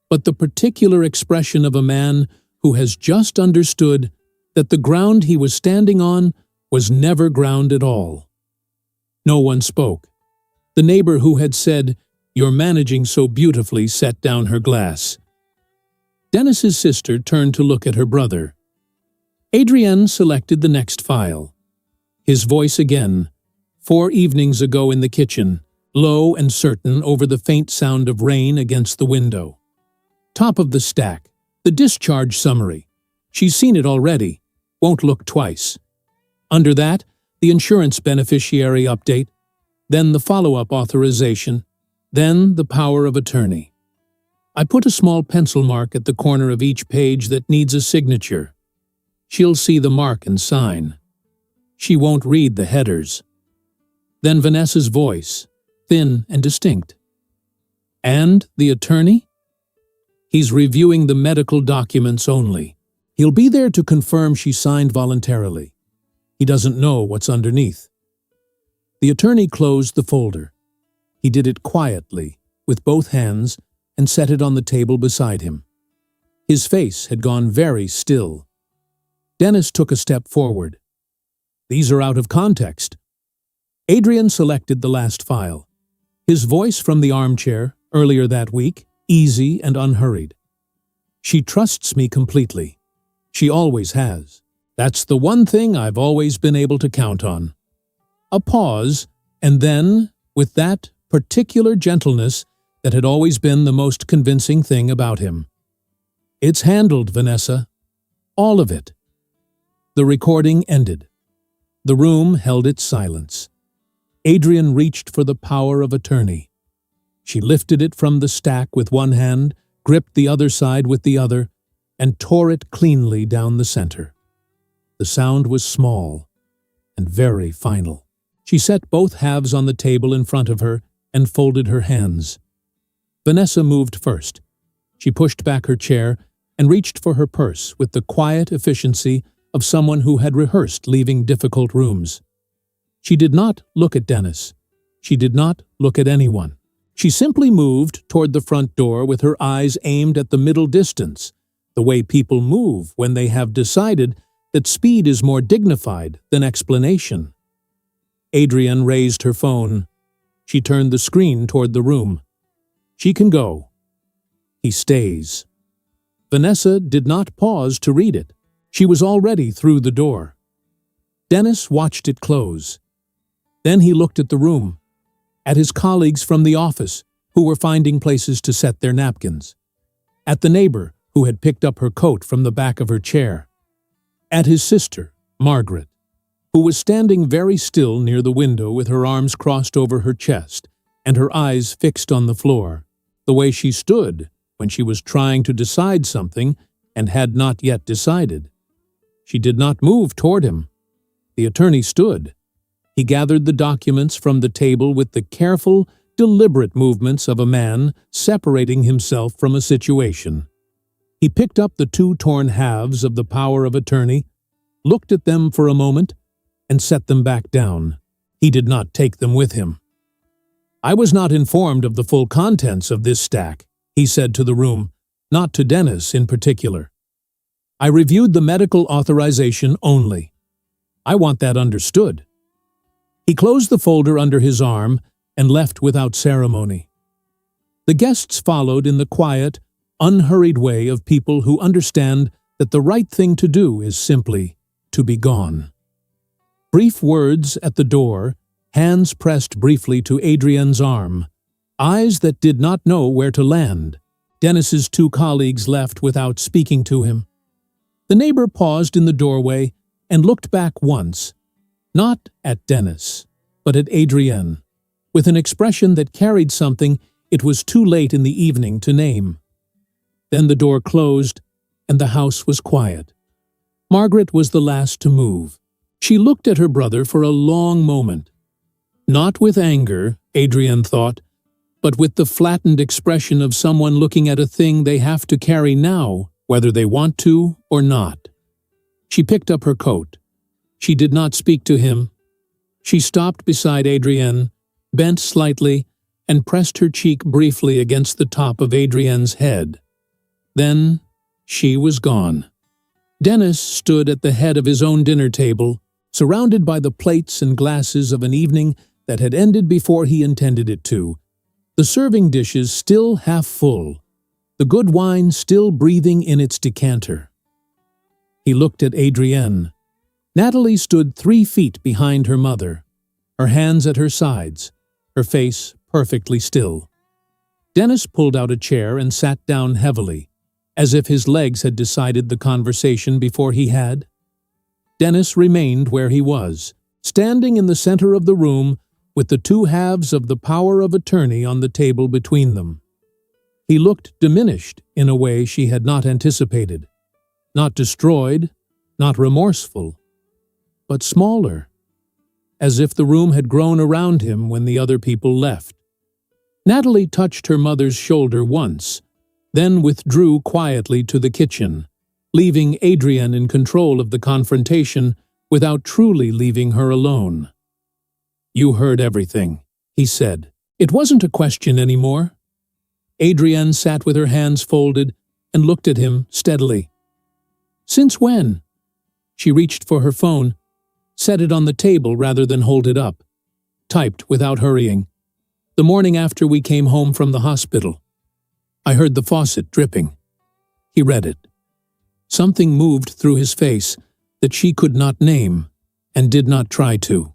but the particular expression of a man who has just understood that the ground he was standing on was never ground at all. No one spoke. The neighbor who had said, "You're managing so beautifully," set down her glass. Dennis's sister turned to look at her brother. Adrienne selected the next file. His voice again, 4 evenings ago in the kitchen, low and certain over the faint sound of rain against the window. Top of the stack, the discharge summary. She's seen it already, won't look twice. Under that, the insurance beneficiary update, then the follow-up authorization, then the power of attorney. I put a small pencil mark at the corner of each page that needs a signature. She'll see the mark and sign. She won't read the headers. Then Vanessa's voice, thin and distinct. And the attorney? He's reviewing the medical documents only. He'll be there to confirm she signed voluntarily. He doesn't know what's underneath. The attorney closed the folder. He did it quietly, with both hands, and set it on the table beside him. His face had gone very still. Dennis took a step forward. These are out of context. Adrian selected the last file. His voice from the armchair, earlier that week, easy and unhurried. She trusts me completely. She always has. That's the one thing I've always been able to count on. A pause, and then, with that particular gentleness that had always been the most convincing thing about him. It's handled, Vanessa. All of it. The recording ended. The room held its silence. Adrian reached for the power of attorney. She lifted it from the stack with one hand, gripped the other side with the other, and tore it cleanly down the center. The sound was small and very final. She set both halves on the table in front of her and folded her hands. Vanessa moved first. She pushed back her chair and reached for her purse with the quiet efficiency of someone who had rehearsed leaving difficult rooms. She did not look at Dennis. She did not look at anyone. She simply moved toward the front door with her eyes aimed at the middle distance, the way people move when they have decided that speed is more dignified than explanation. Adrian raised her phone. She turned the screen toward the room. She can go. He stays. Vanessa did not pause to read it. She was already through the door. Dennis watched it close. Then he looked at the room, at his colleagues from the office who were finding places to set their napkins, at the neighbor who had picked up her coat from the back of her chair, at his sister, Margaret, who was standing very still near the window with her arms crossed over her chest and her eyes fixed on the floor, the way she stood when she was trying to decide something and had not yet decided. She did not move toward him. The attorney stood. He gathered the documents from the table with the careful, deliberate movements of a man separating himself from a situation. He picked up the two torn halves of the power of attorney, looked at them for a moment, and set them back down. He did not take them with him. I was not informed of the full contents of this stack, he said to the room, not to Dennis in particular. I reviewed the medical authorization only. I want that understood. He closed the folder under his arm and left without ceremony. The guests followed in the quiet, unhurried way of people who understand that the right thing to do is simply to be gone. Brief words at the door, hands pressed briefly to Adrian's arm, eyes that did not know where to land. Dennis's two colleagues left without speaking to him. The neighbor paused in the doorway and looked back once, not at Dennis, but at Adrienne, with an expression that carried something it was too late in the evening to name. Then the door closed, and the house was quiet. Margaret was the last to move. She looked at her brother for a long moment. Not with anger, Adrienne thought, but with the flattened expression of someone looking at a thing they have to carry now, whether they want to or not. She picked up her coat. She did not speak to him. She stopped beside Adrienne, bent slightly, and pressed her cheek briefly against the top of Adrienne's head. Then she was gone. Dennis stood at the head of his own dinner table, surrounded by the plates and glasses of an evening that had ended before he intended it to, the serving dishes still half full, the good wine still breathing in its decanter. He looked at Adrienne. Natalie stood 3 feet behind her mother, her hands at her sides, her face perfectly still. Dennis pulled out a chair and sat down heavily, as if his legs had decided the conversation before he had. Dennis remained where he was, standing in the center of the room with the two halves of the power of attorney on the table between them. He looked diminished in a way she had not anticipated. Not destroyed, not remorseful, but smaller, as if the room had grown around him when the other people left. Natalie touched her mother's shoulder once, then withdrew quietly to the kitchen, leaving Adrian in control of the confrontation without truly leaving her alone. "You heard everything," he said. It wasn't a question anymore. Adrienne sat with her hands folded and looked at him steadily. "Since when?" She reached for her phone, set it on the table rather than hold it up, typed without hurrying. "The morning after we came home from the hospital. I heard the faucet dripping." He read it. Something moved through his face that she could not name and did not try to.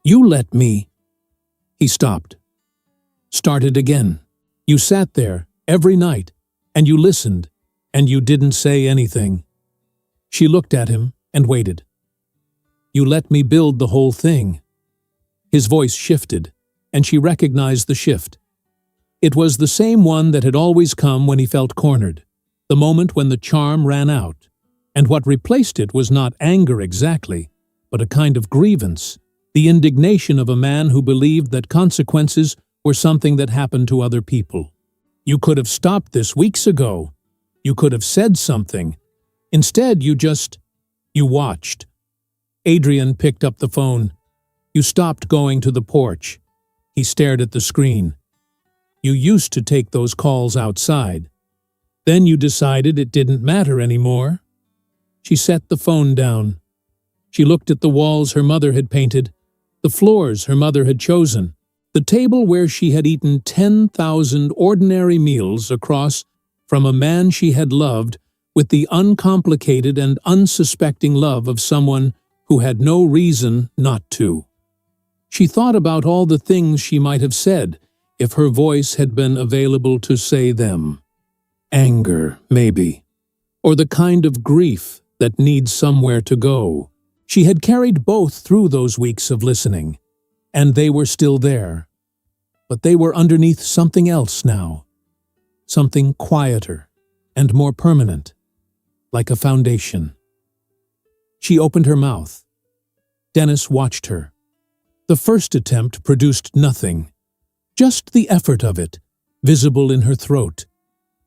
"You let me." He stopped. Started again. "You sat there every night, and you listened, and you didn't say anything." She looked at him and waited. "You let me build the whole thing." His voice shifted, and she recognized the shift. It was the same one that had always come when he felt cornered, the moment when the charm ran out, and what replaced it was not anger exactly, but a kind of grievance, the indignation of a man who believed that consequences were something that happened to other people. "You could have stopped this weeks ago. You could have said something. Instead, you watched." Adrian picked up the phone. "You stopped going to the porch." He stared at the screen. "You used to take those calls outside. Then you decided it didn't matter anymore." She set the phone down. She looked at the walls her mother had painted, the floors her mother had chosen, the table where she had eaten 10,000 ordinary meals across from a man she had loved with the uncomplicated and unsuspecting love of someone who had no reason not to. She thought about all the things she might have said if her voice had been available to say them. Anger, maybe, or the kind of grief that needs somewhere to go. She had carried both through those weeks of listening, and they were still there. But they were underneath something else now, something quieter and more permanent, like a foundation. She opened her mouth. Dennis watched her. The first attempt produced nothing, just the effort of it, visible in her throat,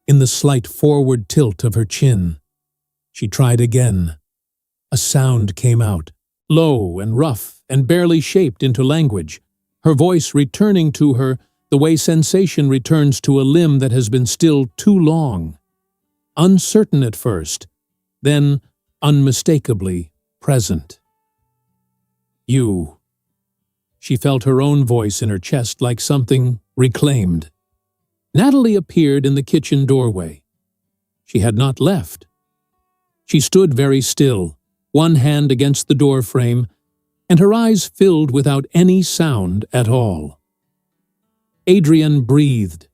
in the slight forward tilt of her chin. She tried again. A sound came out, low and rough and barely shaped into language, her voice returning to her the way sensation returns to a limb that has been still too long. Uncertain at first, then unmistakably present. "You." She felt her own voice in her chest like something reclaimed. Natalie appeared in the kitchen doorway. She had not left. She stood very still, one hand against the door frame, and her eyes filled without any sound at all. Adrian breathed,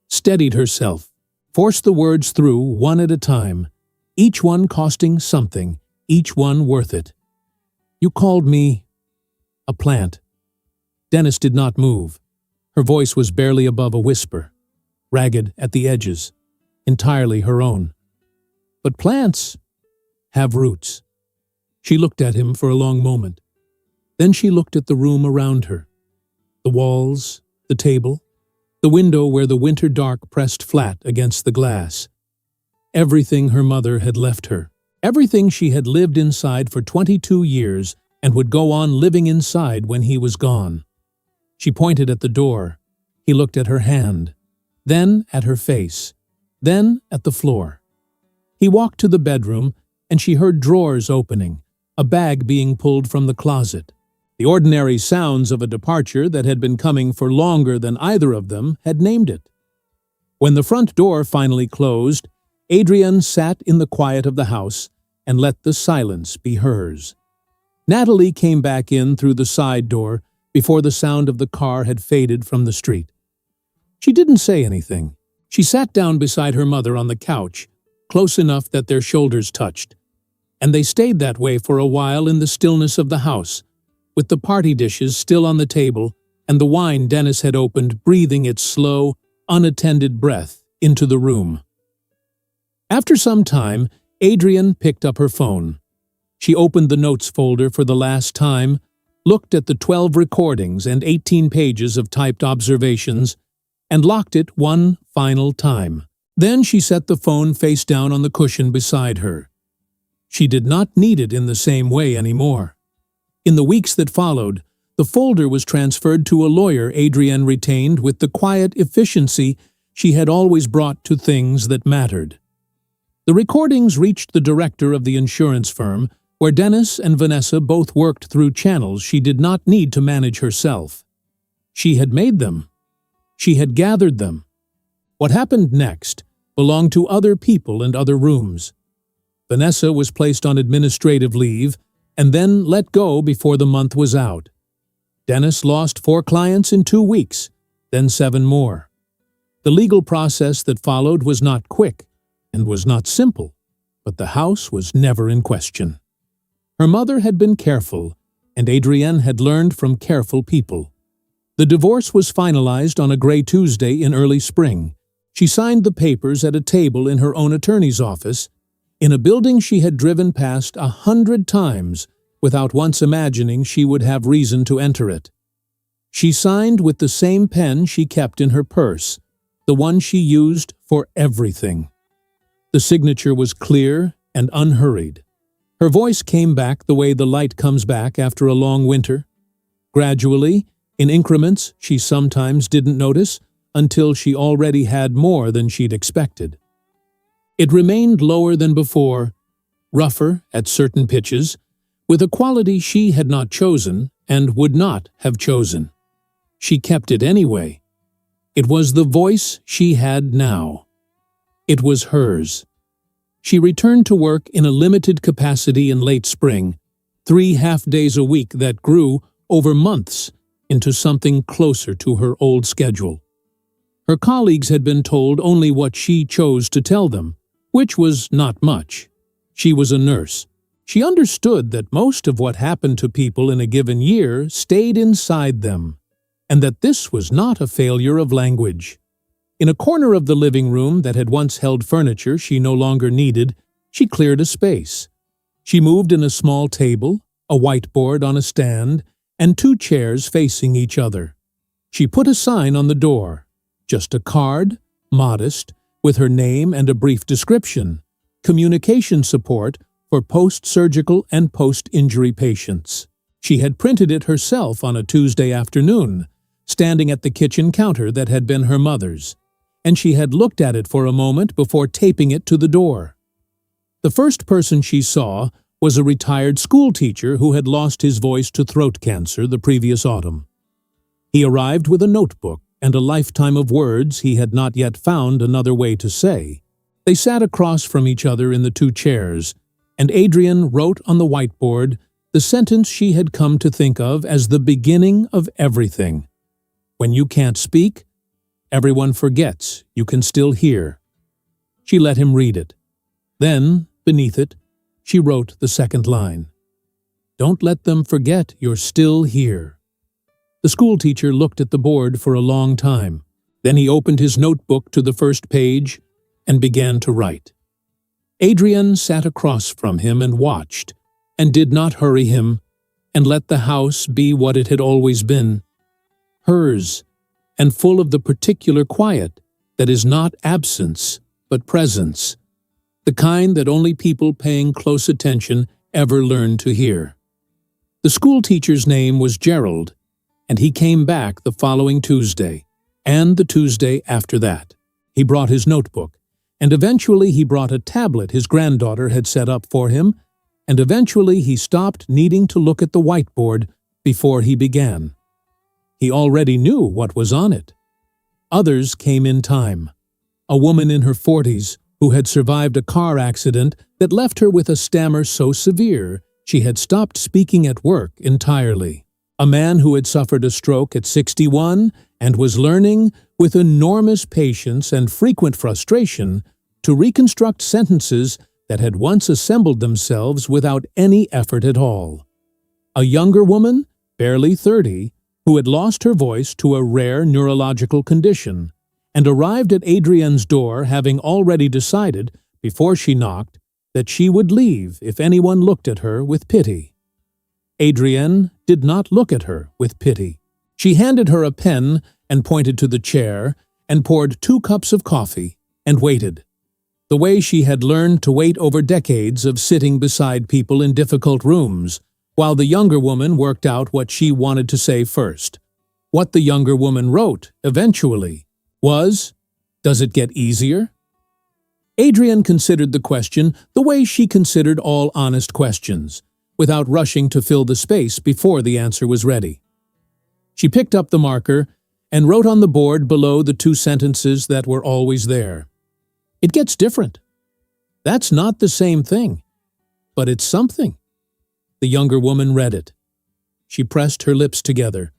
steadied herself, forced the words through one at a time, each one costing something, each one worth it. "You called me a plant." Dennis did not move. Her voice was barely above a whisper, ragged at the edges, entirely her own. "But plants have roots." She looked at him for a long moment. Then she looked at the room around her. The walls, the table, the window where the winter dark pressed flat against the glass. Everything her mother had left her. Everything she had lived inside for 22 years and would go on living inside when he was gone. She pointed at the door. He looked at her hand, then at her face, then at the floor. He walked to the bedroom, and she heard drawers opening, a bag being pulled from the closet. The ordinary sounds of a departure that had been coming for longer than either of them had named it. When the front door finally closed, Adrian sat in the quiet of the house and let the silence be hers. Natalie came back in through the side door, before the sound of the car had faded from the street. She didn't say anything. She sat down beside her mother on the couch, close enough that their shoulders touched, and they stayed that way for a while in the stillness of the house, with the party dishes still on the table and the wine Dennis had opened breathing its slow, unattended breath into the room. After some time, Adrian picked up her phone. She opened the notes folder for the last time, looked at the 12 recordings and 18 pages of typed observations, and locked it one final time. Then she set the phone face down on the cushion beside her. She did not need it in the same way anymore. In the weeks that followed, the folder was transferred to a lawyer Adrienne retained with the quiet efficiency she had always brought to things that mattered. The recordings reached the director of the insurance firm, where Dennis and Vanessa both worked through channels she did not need to manage herself. She had made them. She had gathered them. What happened next belonged to other people and other rooms. Vanessa was placed on administrative leave and then let go before the month was out. Dennis lost 4 clients in 2 weeks, then 7 more. The legal process that followed was not quick and was not simple, but the house was never in question. Her mother had been careful, and Adrienne had learned from careful people. The divorce was finalized on a gray Tuesday in early spring. She signed the papers at a table in her own attorney's office, in a building she had driven past 100 times without once imagining she would have reason to enter it. She signed with the same pen she kept in her purse, the one she used for everything. The signature was clear and unhurried. Her voice came back the way the light comes back after a long winter. Gradually, in increments she sometimes didn't notice until she already had more than she'd expected. It remained lower than before, rougher at certain pitches, with a quality she had not chosen and would not have chosen. She kept it anyway. It was the voice she had now. It was hers. She returned to work in a limited capacity in late spring, 3 half-days a week that grew, over months, into something closer to her old schedule. Her colleagues had been told only what she chose to tell them, which was not much. She was a nurse. She understood that most of what happened to people in a given year stayed inside them, and that this was not a failure of language. In a corner of the living room that had once held furniture she no longer needed, she cleared a space. She moved in a small table, a whiteboard on a stand, and 2 chairs facing each other. She put a sign on the door, just a card, modest, with her name and a brief description, communication support for post-surgical and post-injury patients. She had printed it herself on a Tuesday afternoon, standing at the kitchen counter that had been her mother's, and she had looked at it for a moment before taping it to the door. The first person she saw was a retired school teacher who had lost his voice to throat cancer the previous autumn. He arrived with a notebook and a lifetime of words he had not yet found another way to say. They sat across from each other in the 2 chairs, and Adrienne wrote on the whiteboard the sentence she had come to think of as the beginning of everything. When you can't speak, everyone forgets you can still hear. She let him read it. Then, beneath it, she wrote the second line. Don't let them forget you're still here. The schoolteacher looked at the board for a long time. Then he opened his notebook to the first page and began to write. Adrienne sat across from him and watched, and did not hurry him, and let the house be what it had always been, hers, and full of the particular quiet that is not absence, but presence, the kind that only people paying close attention ever learn to hear. The schoolteacher's name was Gerald, and he came back the following Tuesday, and the Tuesday after that. He brought his notebook, and eventually he brought a tablet his granddaughter had set up for him, and eventually he stopped needing to look at the whiteboard before he began. He already knew what was on it. Others came in time. A woman in her 40s who had survived a car accident that left her with a stammer so severe she had stopped speaking at work entirely. A man who had suffered a stroke at 61 and was learning, with enormous patience and frequent frustration, to reconstruct sentences that had once assembled themselves without any effort at all. A younger woman, barely 30, who had lost her voice to a rare neurological condition, and arrived at Adrienne's door having already decided, before she knocked, that she would leave if anyone looked at her with pity. Adrienne did not look at her with pity. She handed her a pen and pointed to the chair and poured 2 cups of coffee and waited, the way she had learned to wait over decades of sitting beside people in difficult rooms, while the younger woman worked out what she wanted to say first. What the younger woman wrote, eventually, was, "Does it get easier?" Adrienne considered the question the way she considered all honest questions, without rushing to fill the space before the answer was ready. She picked up the marker and wrote on the board below the 2 sentences that were always there. "It gets different. That's not the same thing, but it's something." The younger woman read it. She pressed her lips together,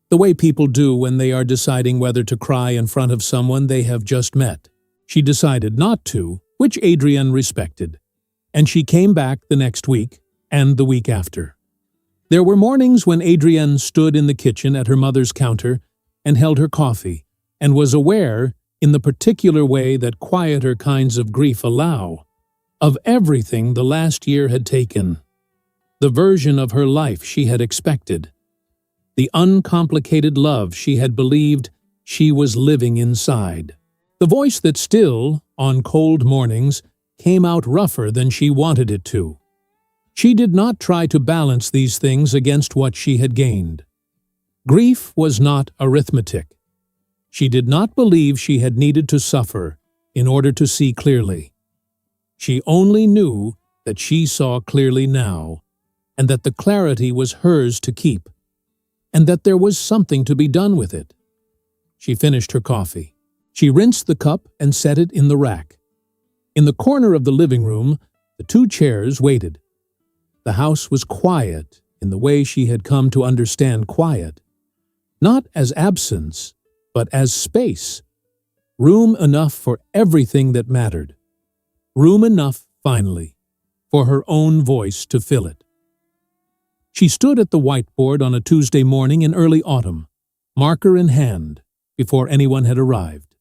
the way people do when they are deciding whether to cry in front of someone they have just met. She decided not to, which Adrienne respected, and she came back the next week and the week after. There were mornings when Adrienne stood in the kitchen at her mother's counter and held her coffee, and was aware, in the particular way that quieter kinds of grief allow, of everything the last year had taken, the version of her life she had expected, the uncomplicated love she had believed she was living inside. The voice that still, on cold mornings, came out rougher than she wanted it to. She did not try to balance these things against what she had gained. Grief was not arithmetic. She did not believe she had needed to suffer in order to see clearly. She only knew that she saw clearly now, and that the clarity was hers to keep, and that there was something to be done with it. She finished her coffee. She rinsed the cup and set it in the rack. In the corner of the living room, the 2 chairs waited. The house was quiet in the way she had come to understand quiet, not as absence, but as space. Room enough for everything that mattered. Room enough, finally, for her own voice to fill it. She stood at the whiteboard on a Tuesday morning in early autumn, marker in hand, before anyone had arrived.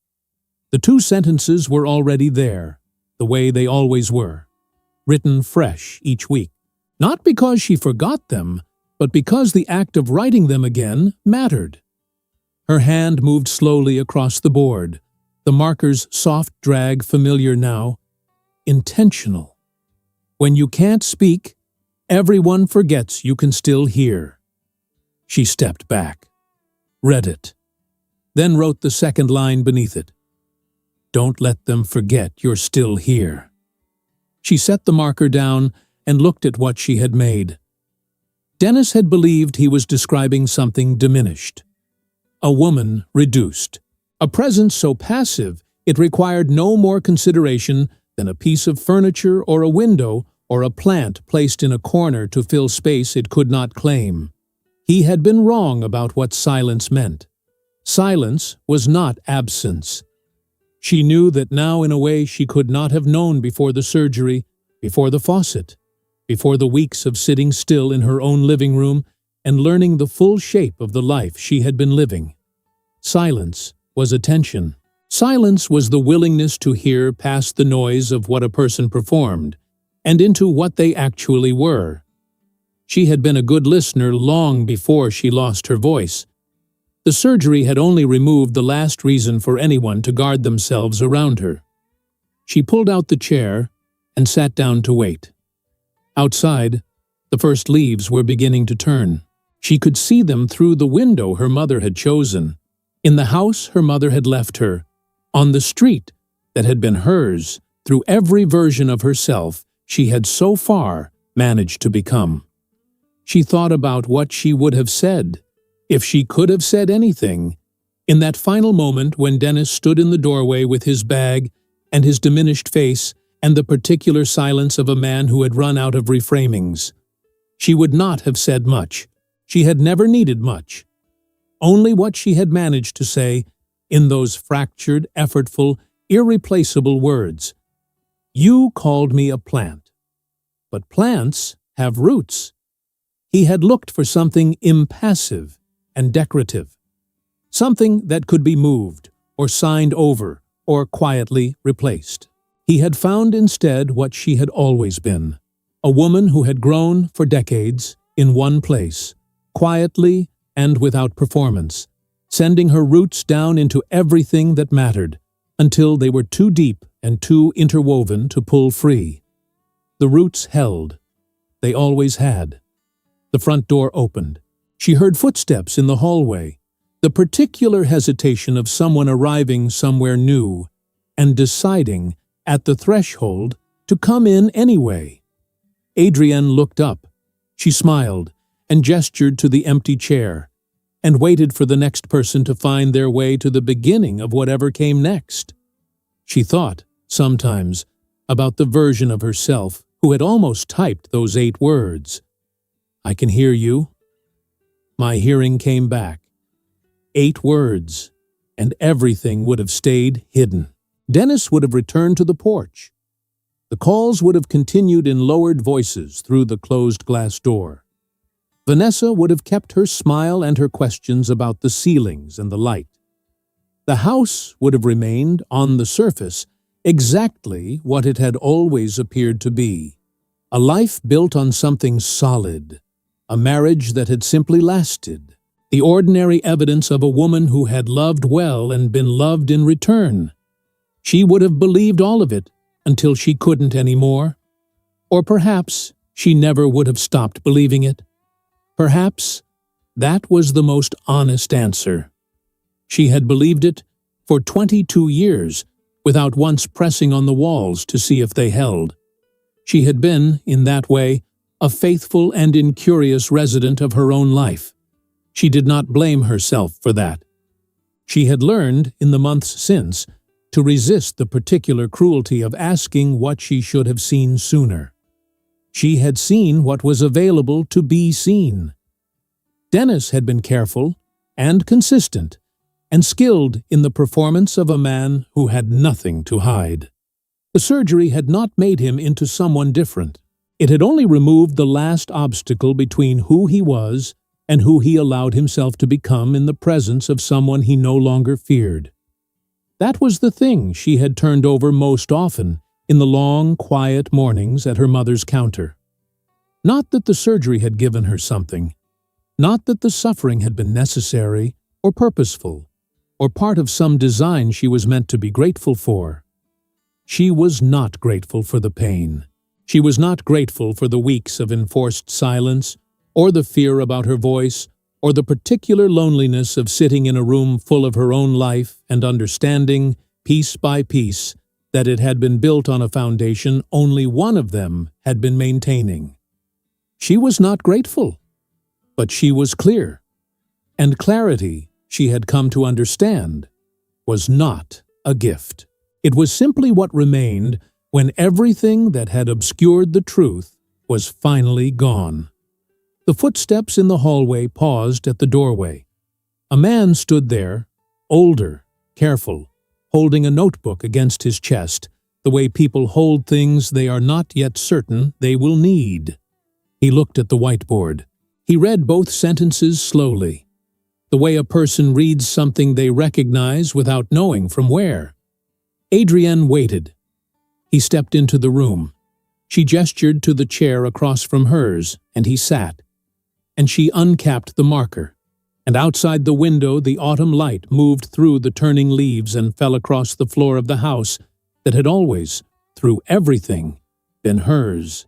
The 2 sentences were already there, the way they always were, written fresh each week. Not because she forgot them, but because the act of writing them again mattered. Her hand moved slowly across the board, the marker's soft drag familiar now, intentional. When you can't speak, everyone forgets you can still hear. She stepped back, read it, then wrote the second line beneath it. "Don't let them forget you're still here." She set the marker down and looked at what she had made. Dennis had believed he was describing something diminished. A woman reduced. A presence so passive it required no more consideration than a piece of furniture or a window or a plant placed in a corner to fill space it could not claim. He had been wrong about what silence meant. Silence was not absence. She knew that now in a way she could not have known before the surgery, before the faucet, before the weeks of sitting still in her own living room and learning the full shape of the life she had been living. Silence was attention. Silence was the willingness to hear past the noise of what a person performed and into what they actually were. She had been a good listener long before she lost her voice. The surgery had only removed the last reason for anyone to guard themselves around her. She pulled out the chair and sat down to wait. Outside, the first leaves were beginning to turn. She could see them through the window her mother had chosen, in the house her mother had left her, on the street that had been hers through every version of herself she had so far managed to become. She thought about what she would have said, if she could have said anything, in that final moment when Dennis stood in the doorway with his bag and his diminished face and the particular silence of a man who had run out of reframings. She would not have said much. She had never needed much. Only what she had managed to say in those fractured, effortful, irreplaceable words. You called me a plant. But plants have roots. He had looked for something impassive and decorative. Something that could be moved, or signed over, or quietly replaced. He had found instead what she had always been. A woman who had grown for decades in one place, quietly and without performance, sending her roots down into everything that mattered, until they were too deep and too interwoven to pull free. The roots held. They always had. The front door opened. She heard footsteps in the hallway, the particular hesitation of someone arriving somewhere new and deciding, at the threshold, to come in anyway. Adrienne looked up. She smiled and gestured to the empty chair, and waited for the next person to find their way to the beginning of whatever came next. She thought, sometimes, about the version of herself who had almost typed those 8 words. I can hear you. My hearing came back. 8 words, and everything would have stayed hidden. Dennis would have returned to the porch. The calls would have continued in lowered voices through the closed glass door. Vanessa would have kept her smile and her questions about the ceilings and the light. The house would have remained, on the surface, exactly what it had always appeared to be. A life built on something solid, a marriage that had simply lasted, the ordinary evidence of a woman who had loved well and been loved in return. She would have believed all of it until she couldn't anymore. Or perhaps she never would have stopped believing it. Perhaps that was the most honest answer. She had believed it for 22 years without once pressing on the walls to see if they held. She had been, in that way, a faithful and incurious resident of her own life. She did not blame herself for that. She had learned, in the months since, to resist the particular cruelty of asking what she should have seen sooner. She had seen what was available to be seen. Dennis had been careful and consistent and skilled in the performance of a man who had nothing to hide. The surgery had not made him into someone different. It had only removed the last obstacle between who he was and who he allowed himself to become in the presence of someone he no longer feared. That was the thing she had turned over most often in the long, quiet mornings at her mother's counter. Not that the surgery had given her something, not that the suffering had been necessary or purposeful, or part of some design she was meant to be grateful for. She was not grateful for the pain. She was not grateful for the weeks of enforced silence, or the fear about her voice, or the particular loneliness of sitting in a room full of her own life and understanding, piece by piece, that it had been built on a foundation only one of them had been maintaining. She was not grateful, but she was clear. And clarity, she had come to understand, was not a gift. It was simply what remained when everything that had obscured the truth was finally gone. The footsteps in the hallway paused at the doorway. A man stood there, older, careful, holding a notebook against his chest, the way people hold things they are not yet certain they will need. He looked at the whiteboard. He read both sentences slowly, the way a person reads something they recognize without knowing from where. Adrienne waited. He stepped into the room. She gestured to the chair across from hers, and he sat. And she uncapped the marker, and outside the window the autumn light moved through the turning leaves and fell across the floor of the house that had always, through everything, been hers.